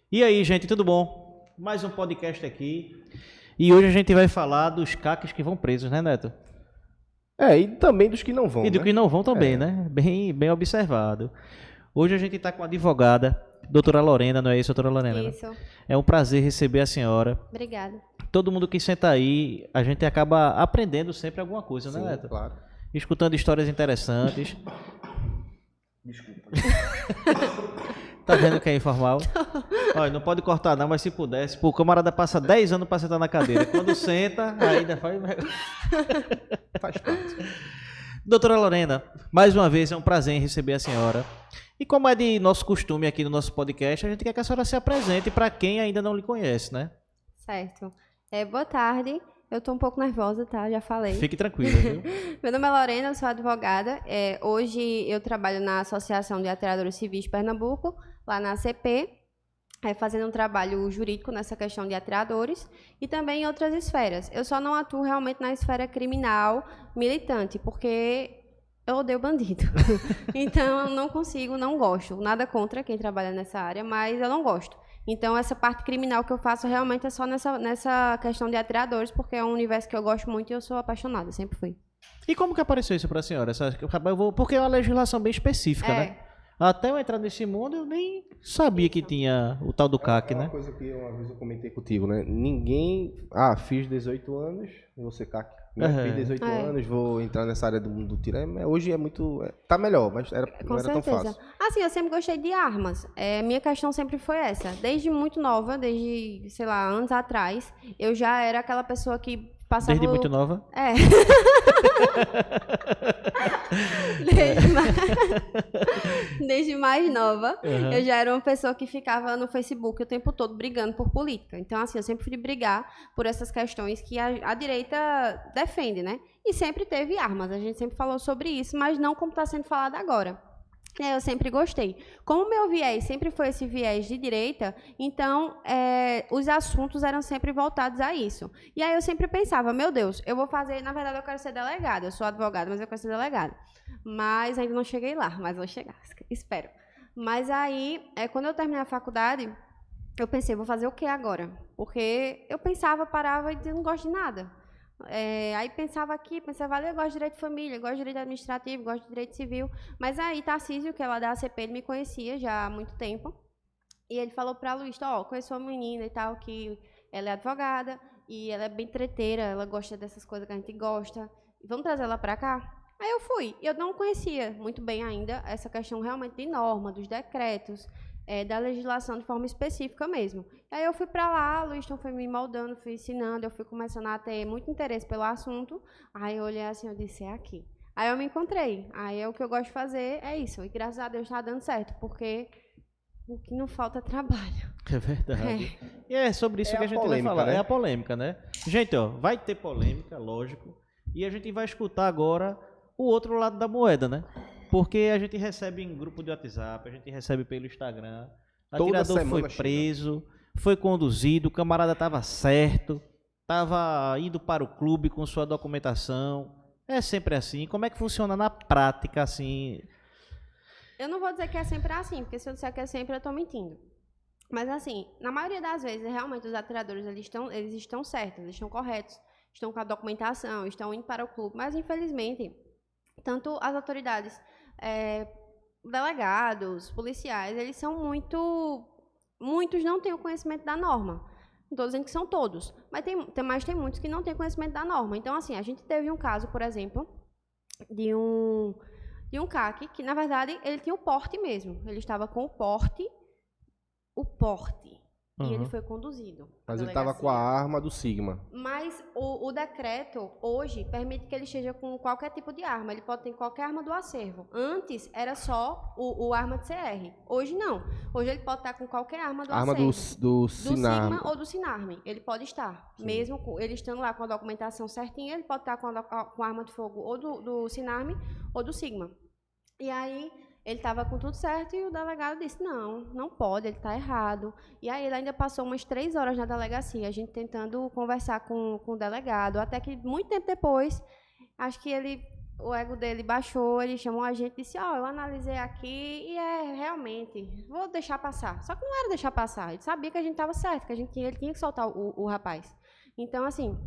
E aí, gente, tudo bom? Mais um podcast aqui. E hoje a gente vai falar dos caques que vão presos, né, Neto? E também dos que não vão, E do né? que não vão também, né? Bem observado. Hoje a gente está com a advogada, doutora Lorena, não é isso, doutora Lorena? Né? Isso. É um prazer receber a senhora. Obrigada. Todo mundo que senta aí, a gente acaba aprendendo sempre alguma coisa, né, Sim, Neto? claro. Escutando histórias interessantes. Desculpa. Tá vendo que é informal? Olha, não pode cortar não, mas se pudesse, pô, o camarada passa 10 anos para sentar na cadeira. Quando senta, ainda faz... Faz parte. Doutora Lorena, mais uma vez é um prazer em receber a senhora. E como é de nosso costume aqui no nosso podcast, a gente quer que a senhora se apresente para quem ainda não lhe conhece, né? Certo. Boa tarde. Eu tô um pouco nervosa, tá? Já falei. Fique tranquila, viu? Meu nome é Lorena, eu sou advogada. Hoje eu trabalho na Associação de Atiradores Civis de Pernambuco, lá na ACP, fazendo um trabalho jurídico nessa questão de atiradores e também em outras esferas. Eu só não atuo realmente na esfera criminal militante, porque eu odeio bandido. Então, eu não consigo, não gosto. Nada contra quem trabalha nessa área, mas eu não gosto. Então, essa parte criminal que eu faço realmente é só nessa questão de atiradores, porque é um universo que eu gosto muito e eu sou apaixonada, sempre fui. E como que apareceu isso para a senhora? Porque é uma legislação bem específica, né? Até eu entrar nesse mundo, eu nem sabia que tinha o tal do CAC, É uma né? coisa que uma vez eu comentei contigo, né? Ninguém... fiz 18 anos, vou ser CAC. Fiz 18 anos, vou entrar nessa área do mundo do tiro. Hoje é muito... Tá melhor, mas não era tão fácil. Assim, eu sempre gostei de armas. Minha questão sempre foi essa. Desde muito nova, desde, sei lá, anos atrás, eu já era aquela pessoa que passava... Desde muito nova? Desde mais nova, eu já era uma pessoa que ficava no Facebook o tempo todo brigando por política. Então, assim, eu sempre fui brigar por essas questões que a direita defende, né? E sempre teve armas, a gente sempre falou sobre isso, mas não como está sendo falado agora. Eu sempre gostei. Como meu viés sempre foi esse viés de direita, então os assuntos eram sempre voltados a isso. E aí eu sempre pensava, meu Deus, eu vou fazer... Na verdade, eu quero ser delegada. Eu sou advogada, mas eu quero ser delegada. Mas ainda não cheguei lá, mas vou chegar, espero. Mas aí, quando eu terminei a faculdade, eu pensei, vou fazer o que agora? Porque eu pensava, parava e dizia, não gosto de nada. Aí pensava ali, eu gosto de direito de família, gosto de direito administrativo, gosto de direito civil. Mas aí Tarcísio, que é lá da ACP, ele me conhecia já há muito tempo. E ele falou para a Luísa, conheço uma menina e tal, que ela é advogada e ela é bem treteira, ela gosta dessas coisas que a gente gosta. Vamos trazer ela para cá? Aí eu fui. Eu não conhecia muito bem ainda essa questão realmente de norma, dos decretos, da legislação de forma específica mesmo. Aí eu fui para lá, o Luizton foi me moldando, fui ensinando, eu fui começando a ter muito interesse pelo assunto. Aí eu olhei assim, eu disse, é aqui. Aí eu me encontrei. Aí o que eu gosto de fazer é isso. E graças a Deus está dando certo, porque o que não falta é trabalho. É verdade. E é sobre isso que a gente vai falar. Né? É a polêmica, né? Gente, vai ter polêmica, lógico. E a gente vai escutar agora o outro lado da moeda, né? Porque a gente recebe em grupo de WhatsApp, a gente recebe pelo Instagram. O atirador foi preso, foi conduzido, o camarada estava certo, estava indo para o clube com sua documentação. É sempre assim. Como é que funciona na prática, assim? Eu não vou dizer que é sempre assim, porque se eu disser que é sempre, eu estou mentindo. Mas, assim, na maioria das vezes, realmente, os atiradores, eles estão certos, eles estão corretos, estão com a documentação, estão indo para o clube. Mas, infelizmente, tanto as autoridades, delegados, policiais, eles são muitos não têm o conhecimento da norma. Não estou dizendo que são todos, mas tem muitos que não têm conhecimento da norma. Então, assim, a gente teve um caso, por exemplo, de um CAC, que, na verdade, ele tinha o porte mesmo. Ele estava com o porte, e ele foi conduzido. Mas ele estava com a arma do Sigma. Mas o decreto, hoje, permite que ele esteja com qualquer tipo de arma. Ele pode ter qualquer arma do acervo. Antes, era só o arma de CR. Hoje, não. Hoje, ele pode estar com qualquer arma do acervo. Arma do Sinarme. Sigma ou do Sinarme. Ele pode estar. Sim. Mesmo ele estando lá com a documentação certinha, ele pode estar com a arma de fogo ou do Sinarme ou do Sigma. E aí... Ele estava com tudo certo e o delegado disse, não pode, ele está errado. E aí ele ainda passou umas 3 horas na delegacia, a gente tentando conversar com o delegado, até que muito tempo depois, acho que ele o ego dele baixou, ele chamou a gente e disse, eu analisei aqui e realmente, vou deixar passar. Só que não era deixar passar, ele sabia que a gente estava certo, que ele tinha que soltar o rapaz. Então, assim,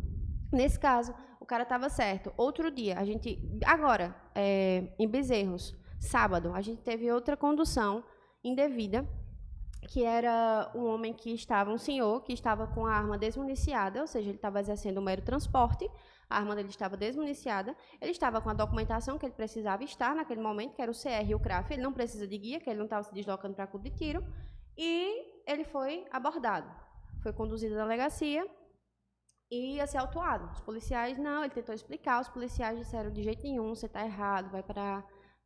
nesse caso, o cara estava certo. Outro dia, agora, em Bezerros, sábado, a gente teve outra condução indevida, que era um senhor que estava com a arma desmuniciada, ou seja, ele estava exercendo um mero transporte, a arma dele estava desmuniciada, ele estava com a documentação que ele precisava estar naquele momento, que era o CR e o CRAF, ele não precisa de guia, que ele não estava se deslocando para clube de tiro, e ele foi abordado, foi conduzido à delegacia e ia ser autuado. Os policiais, não, ele tentou explicar, os policiais disseram, de jeito nenhum, você está errado, vai para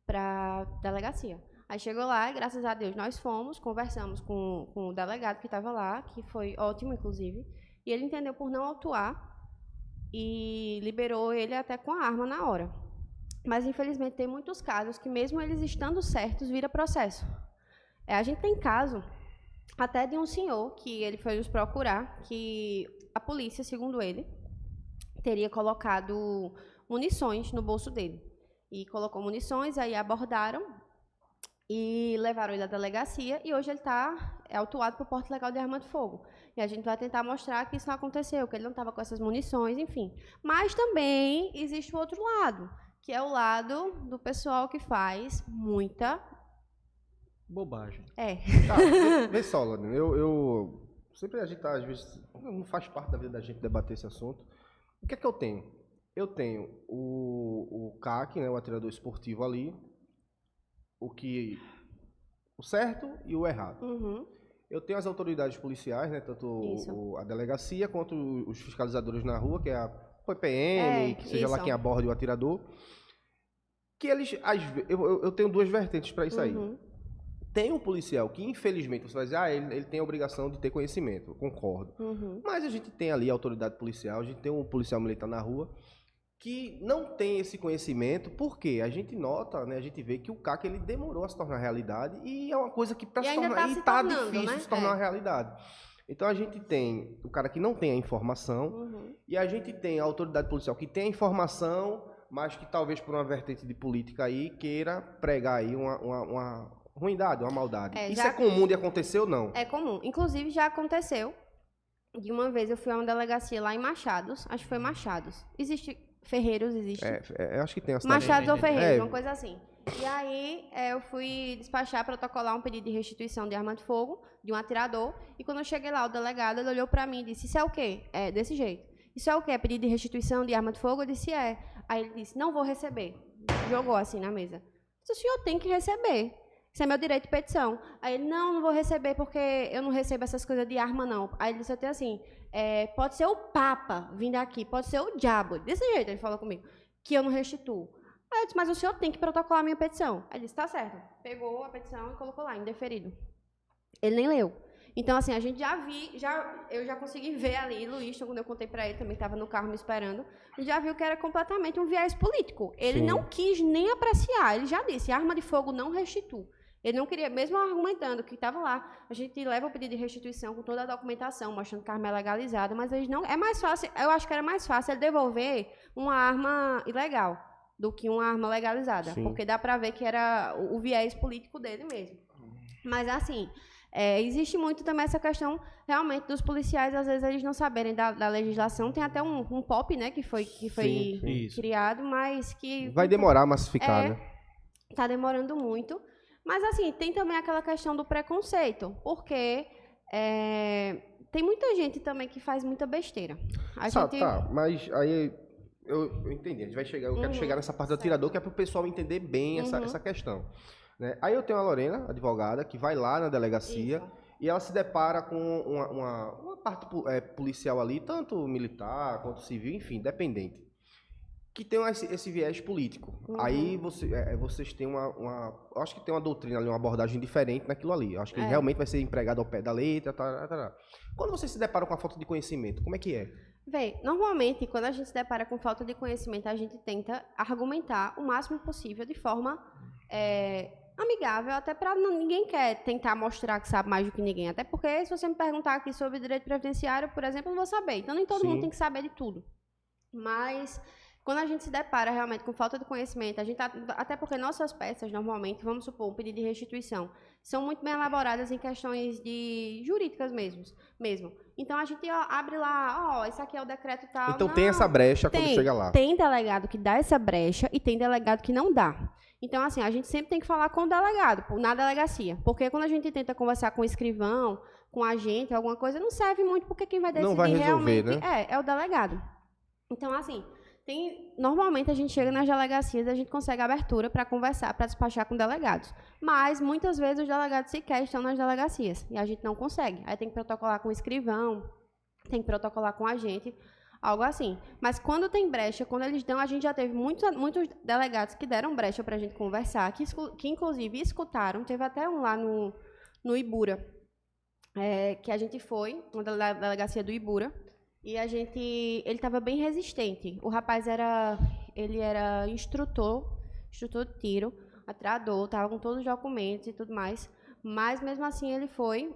a delegacia. Aí chegou lá e, graças a Deus, nós fomos, conversamos com o delegado que estava lá, que foi ótimo, inclusive, e ele entendeu por não autuar e liberou ele até com a arma na hora. Mas, infelizmente, tem muitos casos que, mesmo eles estando certos, vira processo. A gente tem caso até de um senhor que ele foi nos procurar, que a polícia, segundo ele, teria colocado munições no bolso dele. E colocou munições, aí abordaram e levaram ele à delegacia, e hoje ele está autuado por porte ilegal de arma de fogo. E a gente vai tentar mostrar que isso não aconteceu, que ele não estava com essas munições, enfim. Mas também existe o outro lado, que é o lado do pessoal que faz muita bobagem. Vê só, Lani, eu sempre a gente tá, às vezes, não faz parte da vida da gente debater esse assunto. O que é que eu tenho? Eu tenho o CAC, né, o atirador esportivo ali, o certo e o errado. Uhum. Eu tenho as autoridades policiais, né, tanto a delegacia quanto os fiscalizadores na rua, que é a PM, que seja lá quem aborde o atirador, que eles, eu tenho duas vertentes para isso aí. Tem um policial que, infelizmente, você vai dizer, ele tem a obrigação de ter conhecimento, eu concordo. Mas a gente tem ali a autoridade policial, a gente tem um policial militar na rua, que não tem esse conhecimento, porque a gente nota, né, a gente vê que o CAC ele demorou a se tornar realidade e é uma coisa que para se tornar está difícil, né, se tornar uma realidade. Então a gente tem o cara que não tem a informação e a gente tem a autoridade policial que tem a informação, mas que talvez por uma vertente de política aí queira pregar aí uma ruindade, uma maldade. Isso é comum de acontecer ou não? É comum. Inclusive já aconteceu. De uma vez eu fui a uma delegacia lá em Machados, acho que foi Machados. Existe Ferreiros, existe? Eu acho que tem a cidade. Machados ou Ferreiros, uma coisa assim. E aí eu fui despachar, protocolar um pedido de restituição de arma de fogo de um atirador. E quando eu cheguei lá, o delegado ele olhou pra mim e disse, isso é o quê? É desse jeito. Isso é o quê? É pedido de restituição de arma de fogo? Eu disse, é. Aí ele disse, não vou receber. Jogou assim na mesa. Eu disse, o senhor tem que receber. Isso é meu direito de petição. Aí ele, não vou receber porque eu não recebo essas coisas de arma, não. Aí ele disse até assim, pode ser o Papa vindo aqui, pode ser o diabo. Desse jeito ele falou comigo, que eu não restituo. Aí eu disse, mas o senhor tem que protocolar a minha petição. Aí ele disse, tá certo. Pegou a petição e colocou lá, indeferido. Ele nem leu. Então, assim, a gente eu já consegui ver ali, Luiz, quando eu contei pra ele, também estava no carro me esperando, ele já viu que era completamente um viés político. Ele não quis nem apreciar, ele já disse, arma de fogo não restituo. Ele não queria, mesmo argumentando que estava lá, a gente leva o pedido de restituição com toda a documentação, mostrando que a arma é legalizada, mas eles não, é mais fácil, eu acho que era mais fácil ele devolver uma arma ilegal do que uma arma legalizada, porque dá para ver que era o viés político dele mesmo. Mas assim, existe muito também essa questão, realmente, dos policiais, às vezes eles não saberem da legislação, tem até um POP, né, que foi criado, mas que... Vai demorar a massificar, né? Tá demorando muito. Mas, assim, tem também aquela questão do preconceito, porque tem muita gente também que faz muita besteira. Mas aí eu entendi, a gente vai chegar, eu quero chegar nessa parte do atirador, que é para o pessoal entender bem essa questão. Né? Aí eu tenho a Lorena, advogada, que vai lá na delegacia e ela se depara com uma parte policial ali, tanto militar quanto civil, enfim, dependente, que tem esse viés político. Aí vocês têm eu acho que tem uma doutrina ali, uma abordagem diferente naquilo ali. Eu acho que ele realmente vai ser empregado ao pé da letra. Quando vocês se deparam com a falta de conhecimento, como é que é? Bem, normalmente, quando a gente se depara com falta de conhecimento, a gente tenta argumentar o máximo possível de forma amigável, até para ninguém quer tentar mostrar que sabe mais do que ninguém. Até porque, se você me perguntar aqui sobre direito previdenciário, por exemplo, eu não vou saber. Então, nem todo mundo tem que saber de tudo. Mas... Quando a gente se depara realmente com falta de conhecimento, até porque nossas peças, normalmente, vamos supor, um pedido de restituição, são muito bem elaboradas em questões jurídicas mesmo. Então, a gente abre lá, isso aqui é o decreto tal. Então, tem essa brecha quando chega lá. Tem delegado que dá essa brecha e tem delegado que não dá. Então, assim, a gente sempre tem que falar com o delegado, na delegacia. Porque quando a gente tenta conversar com o escrivão, com o agente, alguma coisa, não serve muito, porque quem vai decidir não vai resolver, realmente é o delegado. Então, assim, normalmente a gente chega nas delegacias e a gente consegue abertura para conversar, para despachar com delegados. Mas, muitas vezes, os delegados sequer estão nas delegacias e a gente não consegue. Aí tem que protocolar com o escrivão, tem que protocolar com o agente, algo assim. Mas quando tem brecha, quando eles dão, a gente já teve muitos delegados que deram brecha para a gente conversar, que inclusive escutaram. Teve até um lá no Ibura, que a gente foi, uma delegacia do Ibura, e ele estava bem resistente. O rapaz era instrutor de tiro, atirador, estava com todos os documentos e tudo mais, mas mesmo assim ele foi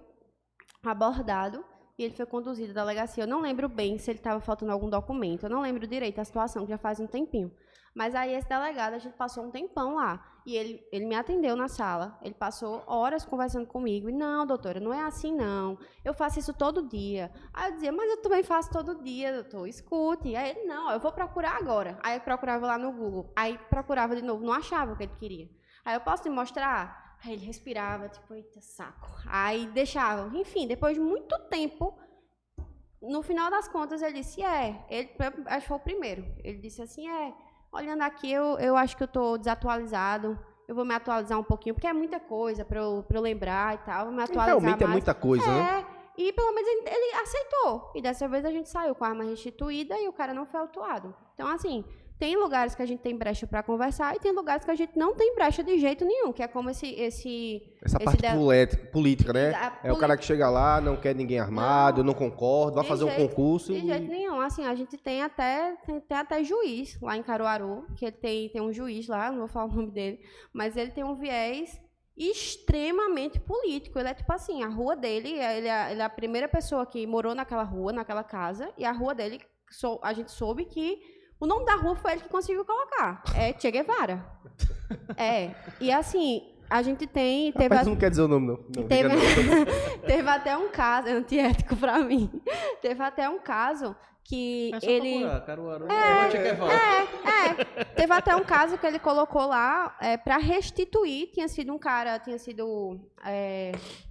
abordado e ele foi conduzido à delegacia. Eu não lembro bem se ele estava faltando algum documento, eu não lembro direito a situação, que já faz um tempinho. Mas aí esse delegado, a gente passou um tempão lá, e ele me atendeu na sala, ele passou horas conversando comigo, e não, doutora, não é assim não, eu faço isso todo dia. Aí eu dizia, mas eu também faço todo dia, doutor, escute. Aí ele, não, eu vou procurar agora. Aí eu procurava lá no Google, aí procurava de novo, não achava o que ele queria. Aí eu posso te mostrar? Aí ele respirava, tipo, eita, saco. Aí deixava. Enfim, depois de muito tempo, no final das contas, ele disse, acho que foi o primeiro. Ele disse assim, olhando aqui, eu acho que eu estou desatualizado. Eu vou me atualizar um pouquinho, porque é muita coisa para eu lembrar e tal. Vou me atualizar realmente mais. É muita coisa, né? E pelo menos ele aceitou. E dessa vez a gente saiu com a arma restituída e o cara não foi autuado. Então, assim, tem lugares que a gente tem brecha para conversar e tem lugares que a gente não tem brecha de jeito nenhum, que é como essa parte política, né? O cara que chega lá, não quer ninguém armado, não concorda, vai fazer um concurso. De jeito nenhum. Assim, a gente tem até juiz lá em Caruaru, que ele tem um juiz lá, não vou falar o nome dele, mas ele tem um viés extremamente político. Ele é tipo assim, a rua dele, ele é a primeira pessoa que morou naquela rua, naquela casa, e a rua dele, a gente soube que o nome da rua foi ele que conseguiu colocar. É Che Guevara. E assim, a gente tem... Rapaz, não quer dizer o nome, não. Teve até um caso, é antiético pra mim. Teve até um caso que ele... Caruaru, Teve até um caso que ele colocou lá pra restituir, tinha sido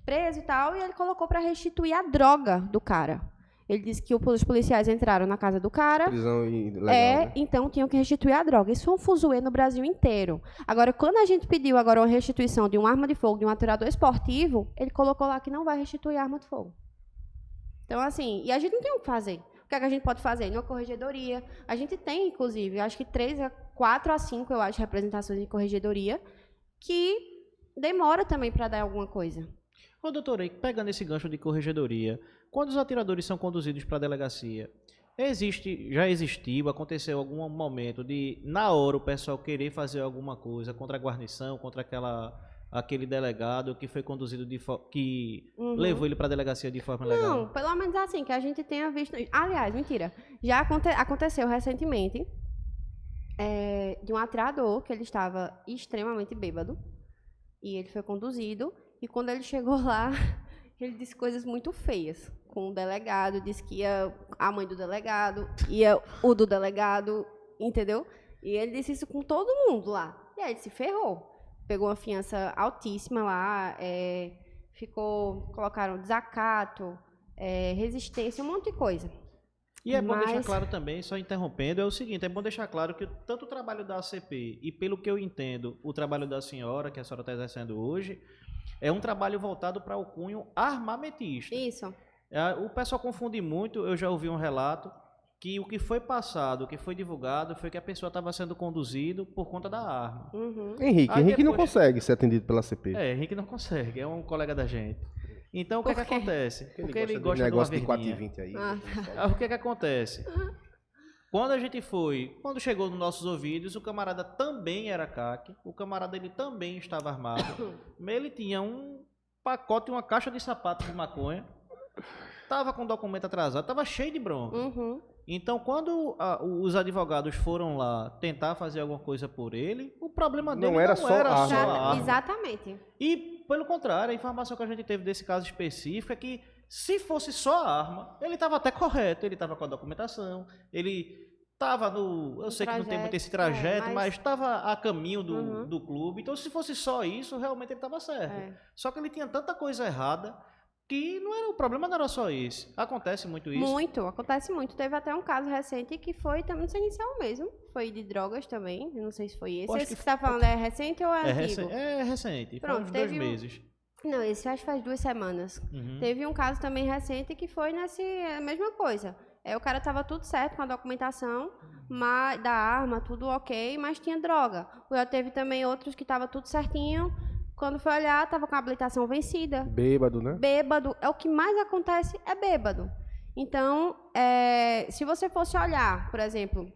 preso e tal, e ele colocou pra restituir a droga do cara. Ele disse que os policiais entraram na casa do cara. Prisão ilegal, né? Então tinham que restituir a droga. Isso foi um fuzuê no Brasil inteiro. Agora, quando a gente pediu agora uma restituição de uma arma de fogo, de um atirador esportivo, ele colocou lá que não vai restituir a arma de fogo. Então, assim, e a gente não tem o que fazer. O que é que a gente pode fazer? Numa corregedoria. A gente tem, inclusive, acho que 4 a 5, eu acho, representações de corregedoria, que demora também para dar alguma coisa. Ô, doutora, pegando esse gancho de corregedoria, quando os atiradores são conduzidos para a delegacia, aconteceu algum momento de, na hora, o pessoal querer fazer alguma coisa contra a guarnição, contra aquele delegado que foi conduzido, que levou ele para a delegacia de forma legal? Não, pelo menos assim, que a gente tenha visto... Aliás, mentira, já aconteceu recentemente de um atirador que ele estava extremamente bêbado e ele foi conduzido. E quando ele chegou lá, ele disse coisas muito feias com o delegado, disse que ia a mãe do delegado, ia o do delegado, entendeu? E ele disse isso com todo mundo lá. E aí ele se ferrou. Pegou uma fiança altíssima lá, colocaram desacato, resistência, um monte de coisa. E é bom deixar claro também, só interrompendo, é o seguinte, é bom deixar claro que tanto o trabalho da ACP e, pelo que eu entendo, o trabalho da senhora, que a senhora está exercendo hoje, é um trabalho voltado para o cunho armamentista. Isso. O pessoal confunde muito, eu já ouvi um relato, que o que foi passado, o que foi divulgado, foi que a pessoa estava sendo conduzido por conta da arma. Henrique não consegue ser atendido pela ACP. Henrique não consegue, é um colega da gente. Então, o que acontece? Porque ele gosta de negócio de 4 e 20 aí. O que acontece? Quando chegou nos nossos ouvidos, o camarada também era CAC, o camarada ele também estava armado, ele tinha um pacote, uma caixa de sapatos de maconha, estava com o documento atrasado, estava cheio de bronca. Então, quando os advogados foram lá tentar fazer alguma coisa por ele, o problema dele não era só a arma. Exatamente. E, pelo contrário, a informação que a gente teve desse caso específico é que, se fosse só a arma, ele estava até correto, ele estava com a documentação, ele estava no... Eu sei que não tem muito esse trajeto, mas estava a caminho do clube. Então, se fosse só isso, realmente ele estava certo. Só que ele tinha tanta coisa errada que o problema não era só esse. Acontece muito isso? Acontece muito. Teve até um caso recente que foi, não sei se é o mesmo, foi de drogas também, não sei se foi esse. Esse que você está falando é recente ou é antigo? É recente, faz uns 2 meses. Não, esse acho que faz 2 semanas. Teve um caso também recente que foi a mesma coisa. O cara tava tudo certo com a documentação da arma, tudo ok, mas tinha droga. Já teve também outros que tava tudo certinho. Quando foi olhar, tava com a habilitação vencida. Bêbado, né? Bêbado. O que mais acontece é bêbado. Então, se você fosse olhar, por exemplo,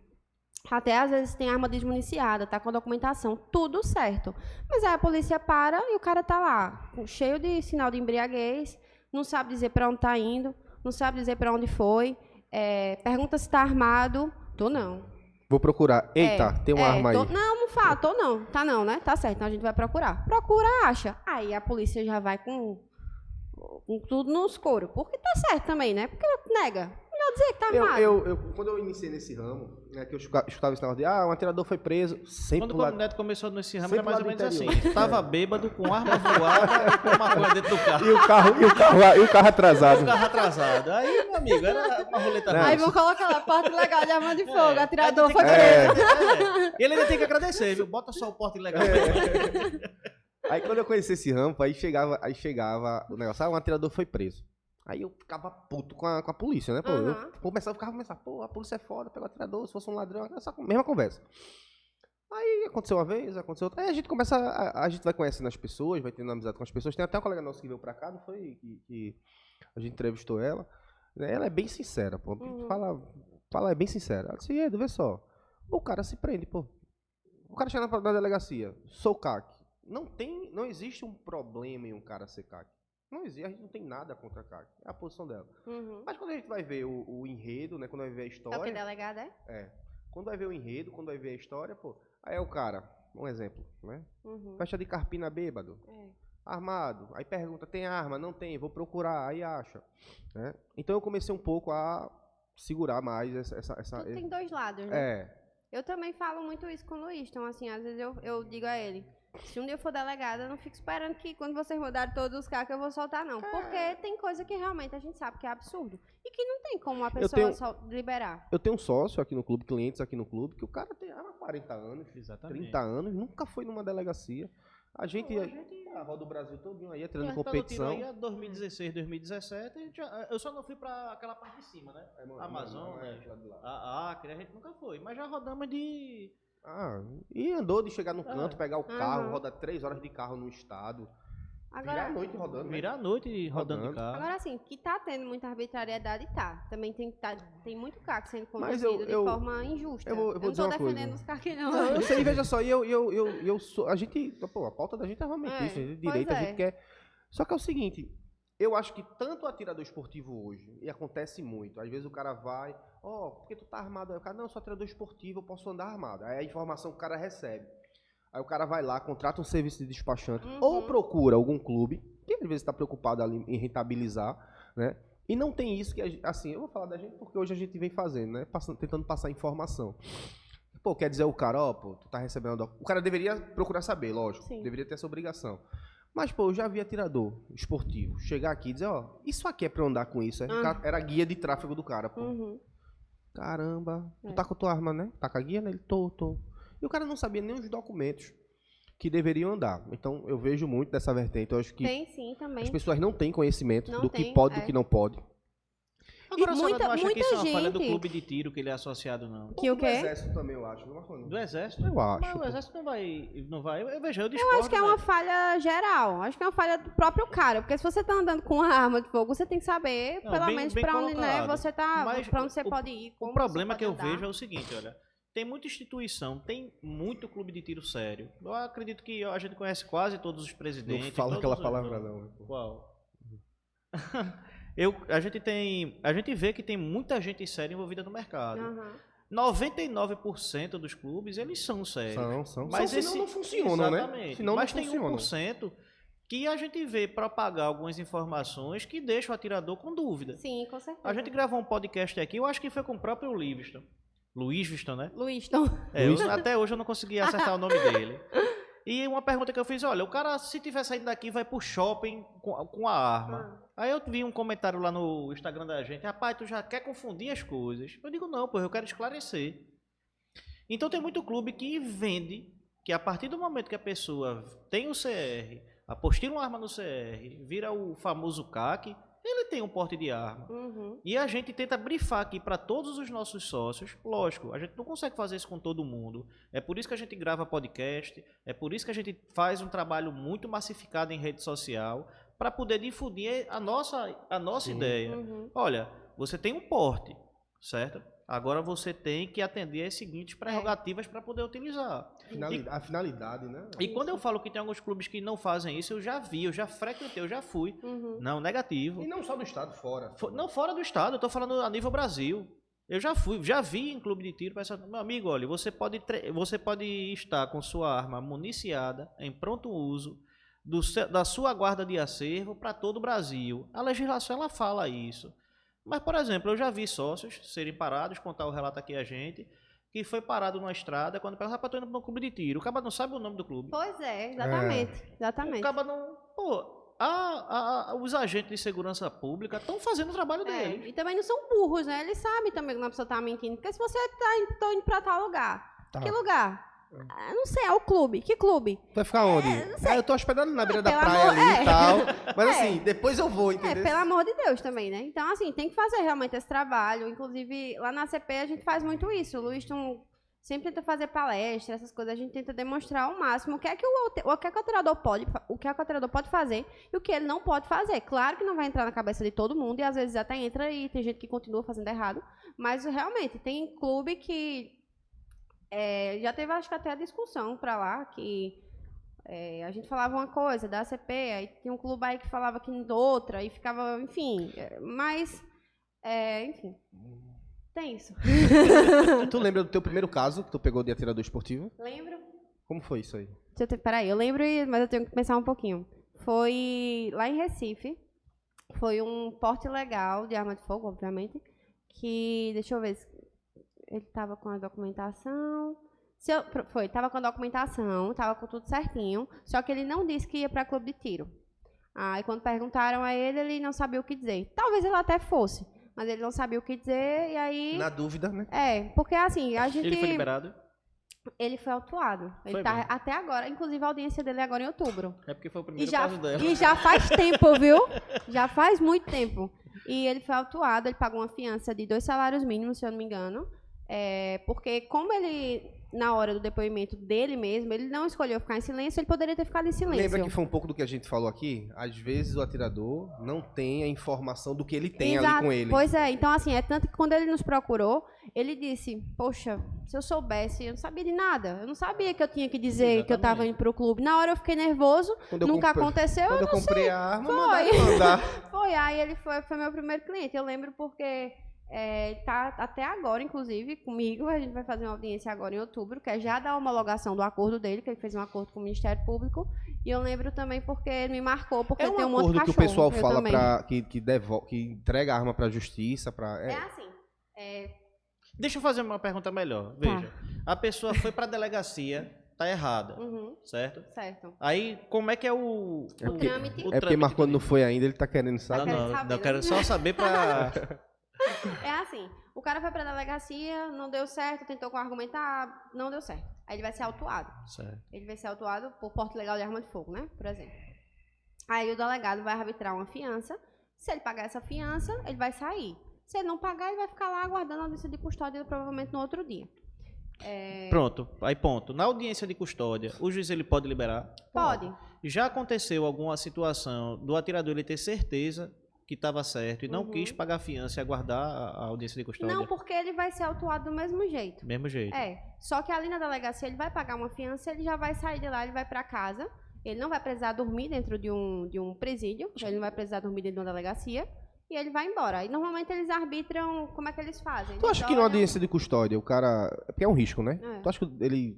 até às vezes tem arma desmuniciada, tá com a documentação, tudo certo. Mas aí a polícia para e o cara tá lá, cheio de sinal de embriaguez, não sabe dizer para onde tá indo, não sabe dizer para onde foi, pergunta se tá armado, não. Vou procurar. Eita, tem uma arma aí. Não fala, não. Tá não, né? Tá certo, então a gente vai procurar. Procura, acha. Aí a polícia já vai com tudo nos coros. Porque tá certo também, né? Porque nega. Melhor dizer que tá armado. Quando eu iniciei nesse ramo, que eu escutava esse negócio de um atirador foi preso, sempre quando o Neto começou nesse ramo, era mais ou menos assim. Tava bêbado, com arma voada e com maconha dentro do carro. E o carro atrasado. Aí, meu amigo, era uma roleta russa. Aí vão colocar lá, porta ilegal de arma de fogo, atirador foi preso. Ele ainda tem que agradecer, viu? Bota só o porta ilegal. Aí quando eu conheci esse ramo, aí chegava o negócio, um atirador foi preso. Aí eu ficava puto com a polícia, né? Pô, eu ficava, pô, a polícia é foda, pega o atirador, se fosse um ladrão, essa mesma conversa. Aí aconteceu uma vez, aconteceu outra. Aí a gente começa, a gente vai conhecendo as pessoas, vai tendo amizade com as pessoas. Tem até uma colega nossa que veio pra cá, não foi? Que a gente entrevistou ela. Ela é bem sincera, pô. Fala, é bem sincera. Ela disse, Edu, vê só. O cara se prende, pô. O cara chega na delegacia, sou CAC. Não existe um problema em um cara ser CAC. Não existe, a gente não tem nada contra a CAC. É a posição dela. Mas quando a gente vai ver o enredo, né? Quando vai ver a história... É o que delegado é? Quando vai ver o enredo, quando vai ver a história, pô... Aí é o cara, um exemplo, né? Festa de carpina bêbado. Armado. Aí pergunta, tem arma? Não tem, vou procurar. Aí acha. Né? Então eu comecei um pouco a segurar mais essa... Tem 2 lados, né? Eu também falo muito isso com o Luiz. Então, assim, às vezes eu digo a ele... Se um dia eu for delegada, eu não fico esperando que quando vocês mudarem todos os carros eu vou soltar, não. Porque tem coisa que realmente a gente sabe que é absurdo. E que não tem como a pessoa só liberar. Eu tenho um sócio aqui no clube, clientes aqui no clube, que o cara tem 40 anos, 30 anos, nunca foi numa delegacia. A gente roda o Brasil todinho aí, treinando competição. Aí, 2016, 2017, eu só não fui pra aquela parte de cima, né? Amazônia, a Acre, a gente nunca foi. Mas já rodamos de... E andou de chegar no canto, pegar o carro, roda 3 horas de carro no estado. Virar a noite rodando. Virar a noite rodando de carro. Agora, assim, que tá tendo muita arbitrariedade, tá. Também tem muito carro sendo conduzido de forma injusta. Eu vou dizer uma coisa. Defendendo os carros que não. Eu sei, veja só, a gente, pô, a pauta da gente é realmente isso, de direito, a gente quer. Só que é o seguinte, eu acho que tanto o atirador esportivo hoje, e acontece muito, às vezes o cara vai, porque tu tá armado? Aí o cara, não, eu sou atirador esportivo, eu posso andar armado. Aí a informação que o cara recebe. Aí o cara vai lá, contrata um serviço de despachante, ou procura algum clube, que às vezes está preocupado ali em rentabilizar, né? E não tem isso que, assim, eu vou falar da gente porque hoje a gente vem fazendo, né? Tentando passar informação. Pô, quer dizer o cara, tu tá recebendo... O cara deveria procurar saber, lógico. Sim. Deveria ter essa obrigação. Mas, pô, eu já vi atirador esportivo chegar aqui e dizer, isso aqui é pra eu andar com isso. Era a guia de tráfego do cara, pô. Caramba, tu tá com a tua arma, né? Tá com a guia, né? Ele, tô. E o cara não sabia nem os documentos que deveriam andar. Então, eu vejo muito dessa vertente. Eu acho que tem sim, também. As pessoas não têm conhecimento do que pode e do que não pode. Agora, a senhora não acha que isso é uma falha do clube de tiro que ele é associado, não? Que o quê? Do exército também, eu acho. Do exército? Eu acho. Mas o exército não vai. Eu vejo, eu acho que é uma falha geral. Acho que é uma falha do próprio cara. Porque se você tá andando com uma arma de fogo, você tem que saber, pelo menos, pra onde, né, você tá, pra onde você pode ir. O problema que eu vejo é o seguinte, olha. Tem muita instituição, tem muito clube de tiro sério. Eu acredito que a gente conhece quase todos os presidentes. Não fala aquela palavra, não. Qual? A gente vê que tem muita gente séria envolvida no mercado. 99% dos clubes, eles são sérios. São. Mas senão não funcionam, né? Senão mas não tem funcionam. 1% que a gente vê propagar algumas informações que deixam o atirador com dúvida. Sim, com certeza. A gente gravou um podcast aqui, eu acho que foi com o próprio Luiz Viston, né? Luizton. Até hoje eu não consegui acertar o nome dele. E uma pergunta que eu fiz, olha, o cara, se tiver saído daqui, vai pro shopping com a arma. Aí eu vi um comentário lá no Instagram da gente, rapaz, tu já quer confundir as coisas. Eu digo, não, pô, eu quero esclarecer. Então tem muito clube que vende, que a partir do momento que a pessoa tem o CR, apostila uma arma no CR, vira o famoso CAC, ele tem um porte de arma. E a gente tenta brifar aqui para todos os nossos sócios. Lógico, a gente não consegue fazer isso com todo mundo. É por isso que a gente grava podcast, é por isso que a gente faz um trabalho muito massificado em rede social, para poder difundir a nossa ideia. Olha, você tem um porte, certo? Agora você tem que atender as seguintes prerrogativas para poder utilizar. A finalidade, né? E quando eu falo que tem alguns clubes que não fazem isso, eu já vi, eu já frequentei, eu já fui. Não, negativo. E não só do estado, fora. Não, fora do estado, eu tô falando a nível Brasil. Eu já vi em clube de tiro, meu amigo, olha, você pode estar com sua arma municiada, em pronto uso, da sua guarda de acervo para todo o Brasil. A legislação, ela fala isso. Mas, por exemplo, eu já vi sócios serem parados, contar o relato aqui a gente, que foi parado numa estrada, quando pergunta, rapaz, tô indo para um clube de tiro. O cara não sabe o nome do clube. Pois é, exatamente. O cara não... Pô, os agentes de segurança pública estão fazendo o trabalho deles. E também não são burros, né? Eles sabem também quando a pessoa tá mentindo. Porque se você tá indo pra tal lugar, que lugar? Não sei, é o clube. Que clube? Vai ficar onde? Eu tô hospedando na beira da praia ali e tal. Mas assim, depois eu vou, entendeu? Pelo amor de Deus também, né? Então, assim, tem que fazer realmente esse trabalho. Inclusive, lá na CP a gente faz muito isso. O Luizton sempre tenta fazer palestra, essas coisas. A gente tenta demonstrar ao máximo o que é que o atirador pode fazer e o que ele não pode fazer. Claro que não vai entrar na cabeça de todo mundo e às vezes até entra e tem gente que continua fazendo errado. Mas realmente, tem clube que... já teve, acho que até a discussão pra lá, que a gente falava uma coisa da ACP, aí tinha um clube aí que falava que outra, e ficava, enfim, enfim, tem isso. Tu lembra do teu primeiro caso que tu pegou de atirador esportivo? Lembro. Como foi isso aí? Peraí, eu lembro, mas eu tenho que pensar um pouquinho. Foi lá em Recife, foi um porte legal de arma de fogo, obviamente, que, deixa eu ver, ele estava com a documentação. Estava com a documentação, estava com tudo certinho. Só que ele não disse que ia para clube de tiro. Aí quando perguntaram a ele, ele não sabia o que dizer. Talvez ele até fosse, mas ele não sabia o que dizer e aí... Na dúvida, né? Porque assim, a gente... Ele foi liberado? Ele foi autuado. Ele tá até agora, inclusive a audiência dele é agora em outubro. É porque foi o primeiro caso dela. E já faz tempo, viu? Já faz muito tempo. E ele foi autuado, ele pagou uma fiança de 2 salários mínimos, se eu não me engano. Porque como ele, na hora do depoimento dele mesmo, ele não escolheu ficar em silêncio, ele poderia ter ficado em silêncio. Lembra que foi um pouco do que a gente falou aqui? Às vezes o atirador não tem a informação do que ele tem ali com ele. Pois é, então assim, tanto que quando ele nos procurou, ele disse, poxa, se eu soubesse, eu não sabia de nada. Eu não sabia que eu tinha que dizer que eu estava indo pro clube. Na hora eu fiquei nervoso, nunca aconteceu, quando eu não comprei sei. A arma, mandar. Foi, aí ele foi meu primeiro cliente. Eu lembro porque... tá até agora, inclusive, comigo, a gente vai fazer uma audiência agora em outubro, que é já da homologação do acordo dele, que ele fez um acordo com o Ministério Público, e eu lembro também porque ele me marcou, porque tem um monte de cachorro. É um acordo que o pessoal fala que entrega a arma pra justiça, assim, Deixa eu fazer uma pergunta melhor, veja, a pessoa foi pra delegacia, tá errada, certo? Certo. Aí, como é que é o trâmite? Porque Marconi não foi ainda, ele tá querendo saber. Não, eu quero só saber pra... assim, o cara foi pra delegacia, não deu certo, tentou argumentar, não deu certo. Aí ele vai ser autuado. Certo. Ele vai ser autuado por porte ilegal de arma de fogo, né? Por exemplo. Aí o delegado vai arbitrar uma fiança. Se ele pagar essa fiança, ele vai sair. Se ele não pagar, ele vai ficar lá aguardando a audiência de custódia, provavelmente no outro dia. Pronto, aí ponto. Na audiência de custódia, o juiz ele pode liberar? Pode. Já aconteceu alguma situação do atirador ele ter certeza que estava certo e não quis pagar a fiança e aguardar a audiência de custódia? Não, porque ele vai ser autuado do mesmo jeito. Mesmo jeito. Só que ali na delegacia ele vai pagar uma fiança, ele já vai sair de lá, ele vai para casa. Ele não vai precisar dormir dentro de um presídio, ele não vai precisar dormir dentro de uma delegacia. e ele vai embora. E normalmente eles arbitram, como é que eles fazem? Tu acha que na audiência de custódia o cara... Porque é um risco, né? Tu acha que ele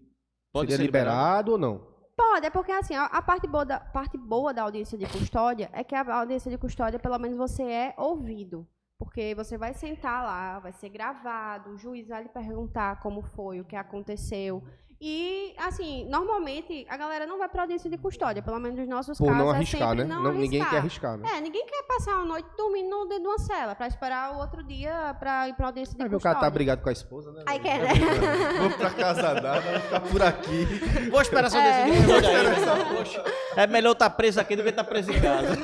pode ser liberado ou não? Pode, é porque assim, a parte boa da audiência de custódia é que a audiência de custódia, pelo menos você é ouvido. Porque você vai sentar lá, vai ser gravado, o juiz vai lhe perguntar como foi, o que aconteceu. E, assim, normalmente a galera não vai para audiência de custódia, pelo menos nos nossos casos. Não arriscar, né? Não arriscar. Ninguém quer arriscar, né? Ninguém quer passar a noite dormindo dentro de uma cela para esperar o outro dia para ir para audiência de custódia. O cara tá brigado com a esposa, né? Aí quer, né? Vou pra casa dada, vou ficar por aqui. Vou esperar essa audiência de custódia. Poxa, é melhor estar preso aqui do que estar preso em casa.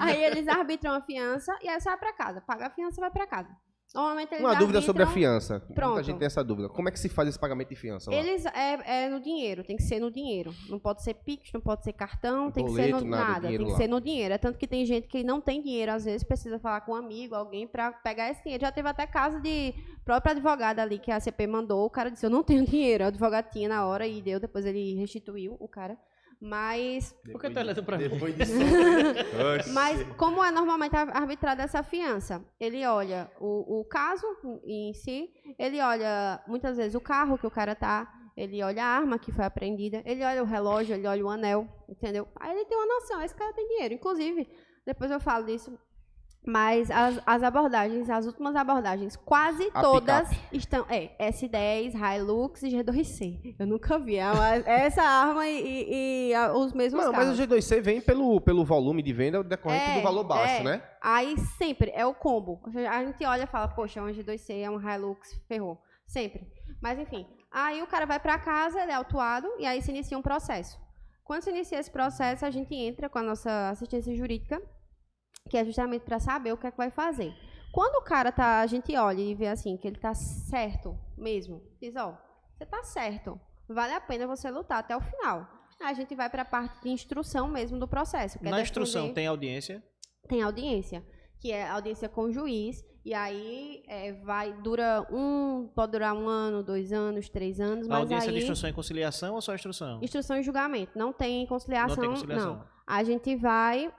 Aí eles arbitram a fiança e aí você vai para casa. Paga a fiança e vai para casa. Normalmente eles Uma dúvida sobre a fiança. Pronto. Muita gente tem essa dúvida. Como é que se faz esse pagamento de fiança lá? Eles é no dinheiro, tem que ser no dinheiro. Não pode ser Pix, não pode ser cartão, tem que ser no nada, tem que ser no dinheiro. É tanto que tem gente que não tem dinheiro, às vezes precisa falar com um amigo, alguém para pegar esse dinheiro. Já teve até caso de própria advogada ali que a ACP mandou, o cara disse: "Eu não tenho dinheiro". O advogado tinha na hora e deu, depois ele restituiu o cara. Mas... Por que tu olhando pra mim? Depois disso. Mas como é normalmente arbitrada essa fiança? Ele olha o caso em si, ele olha muitas vezes o carro que o cara tá, ele olha a arma que foi apreendida, ele olha o relógio, ele olha o anel, entendeu? Aí ele tem uma noção, esse cara tem dinheiro. Inclusive, depois eu falo disso, mas as abordagens, as últimas abordagens, quase todas estão... S10, Hilux e G2C. Eu nunca vi essa arma e os mesmos carros. Mas o G2C vem pelo volume de venda decorrente do valor baixo, né? Aí sempre é o combo. A gente olha e fala, poxa, é um G2C, é um Hilux, ferrou. Sempre. Mas enfim, aí o cara vai para casa, ele é autuado e aí se inicia um processo. Quando se inicia esse processo, a gente entra com a nossa assistência jurídica, que é justamente para saber o que é que vai fazer. Quando o cara a gente olha e vê assim, que ele tá certo mesmo, diz, você tá certo, vale a pena você lutar até o final. Aí a gente vai para a parte de instrução mesmo do processo. Na instrução tem audiência? Tem audiência, que é audiência com o juiz, e aí pode durar 1 ano, 2 anos, 3 anos, mas audiência aí... de instrução e conciliação ou só instrução? Instrução e julgamento, não tem conciliação, não. Tem conciliação. Não. A gente vai...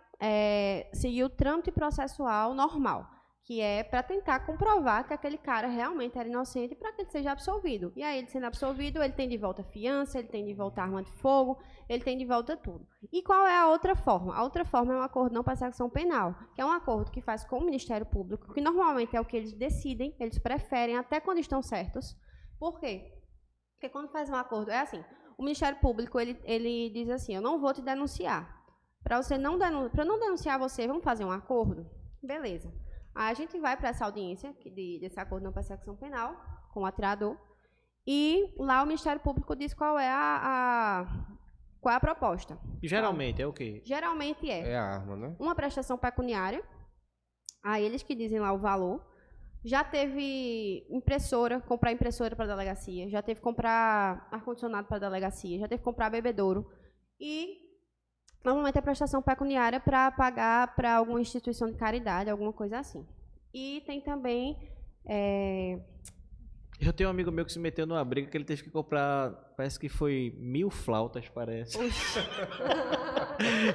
seguir o trâmite processual normal, que é para tentar comprovar que aquele cara realmente era inocente para que ele seja absolvido. E aí, ele sendo absolvido, ele tem de volta a fiança, ele tem de volta a arma de fogo, ele tem de volta tudo. E qual é a outra forma? A outra forma é um acordo não persecução penal, que é um acordo que faz com o Ministério Público, que normalmente é o que eles decidem, eles preferem até quando estão certos. Por quê? Porque quando faz um acordo, é assim, o Ministério Público, ele diz assim, eu não vou te denunciar. Para não denunciar você, vamos fazer um acordo? Beleza. Aí a gente vai para essa audiência desse acordo não persecução penal com o atirador e lá o Ministério Público diz qual é a proposta. Geralmente é o quê? Geralmente é a arma, né? Uma prestação pecuniária. Aí eles que dizem lá o valor. Já teve comprar impressora para a delegacia, já teve comprar ar-condicionado para a delegacia, já teve comprar bebedouro e normalmente é prestação pecuniária para pagar para alguma instituição de caridade, alguma coisa assim. E tem também... Eu tenho um amigo meu que se meteu numa briga que ele teve que comprar, parece que foi 1000 flautas, parece.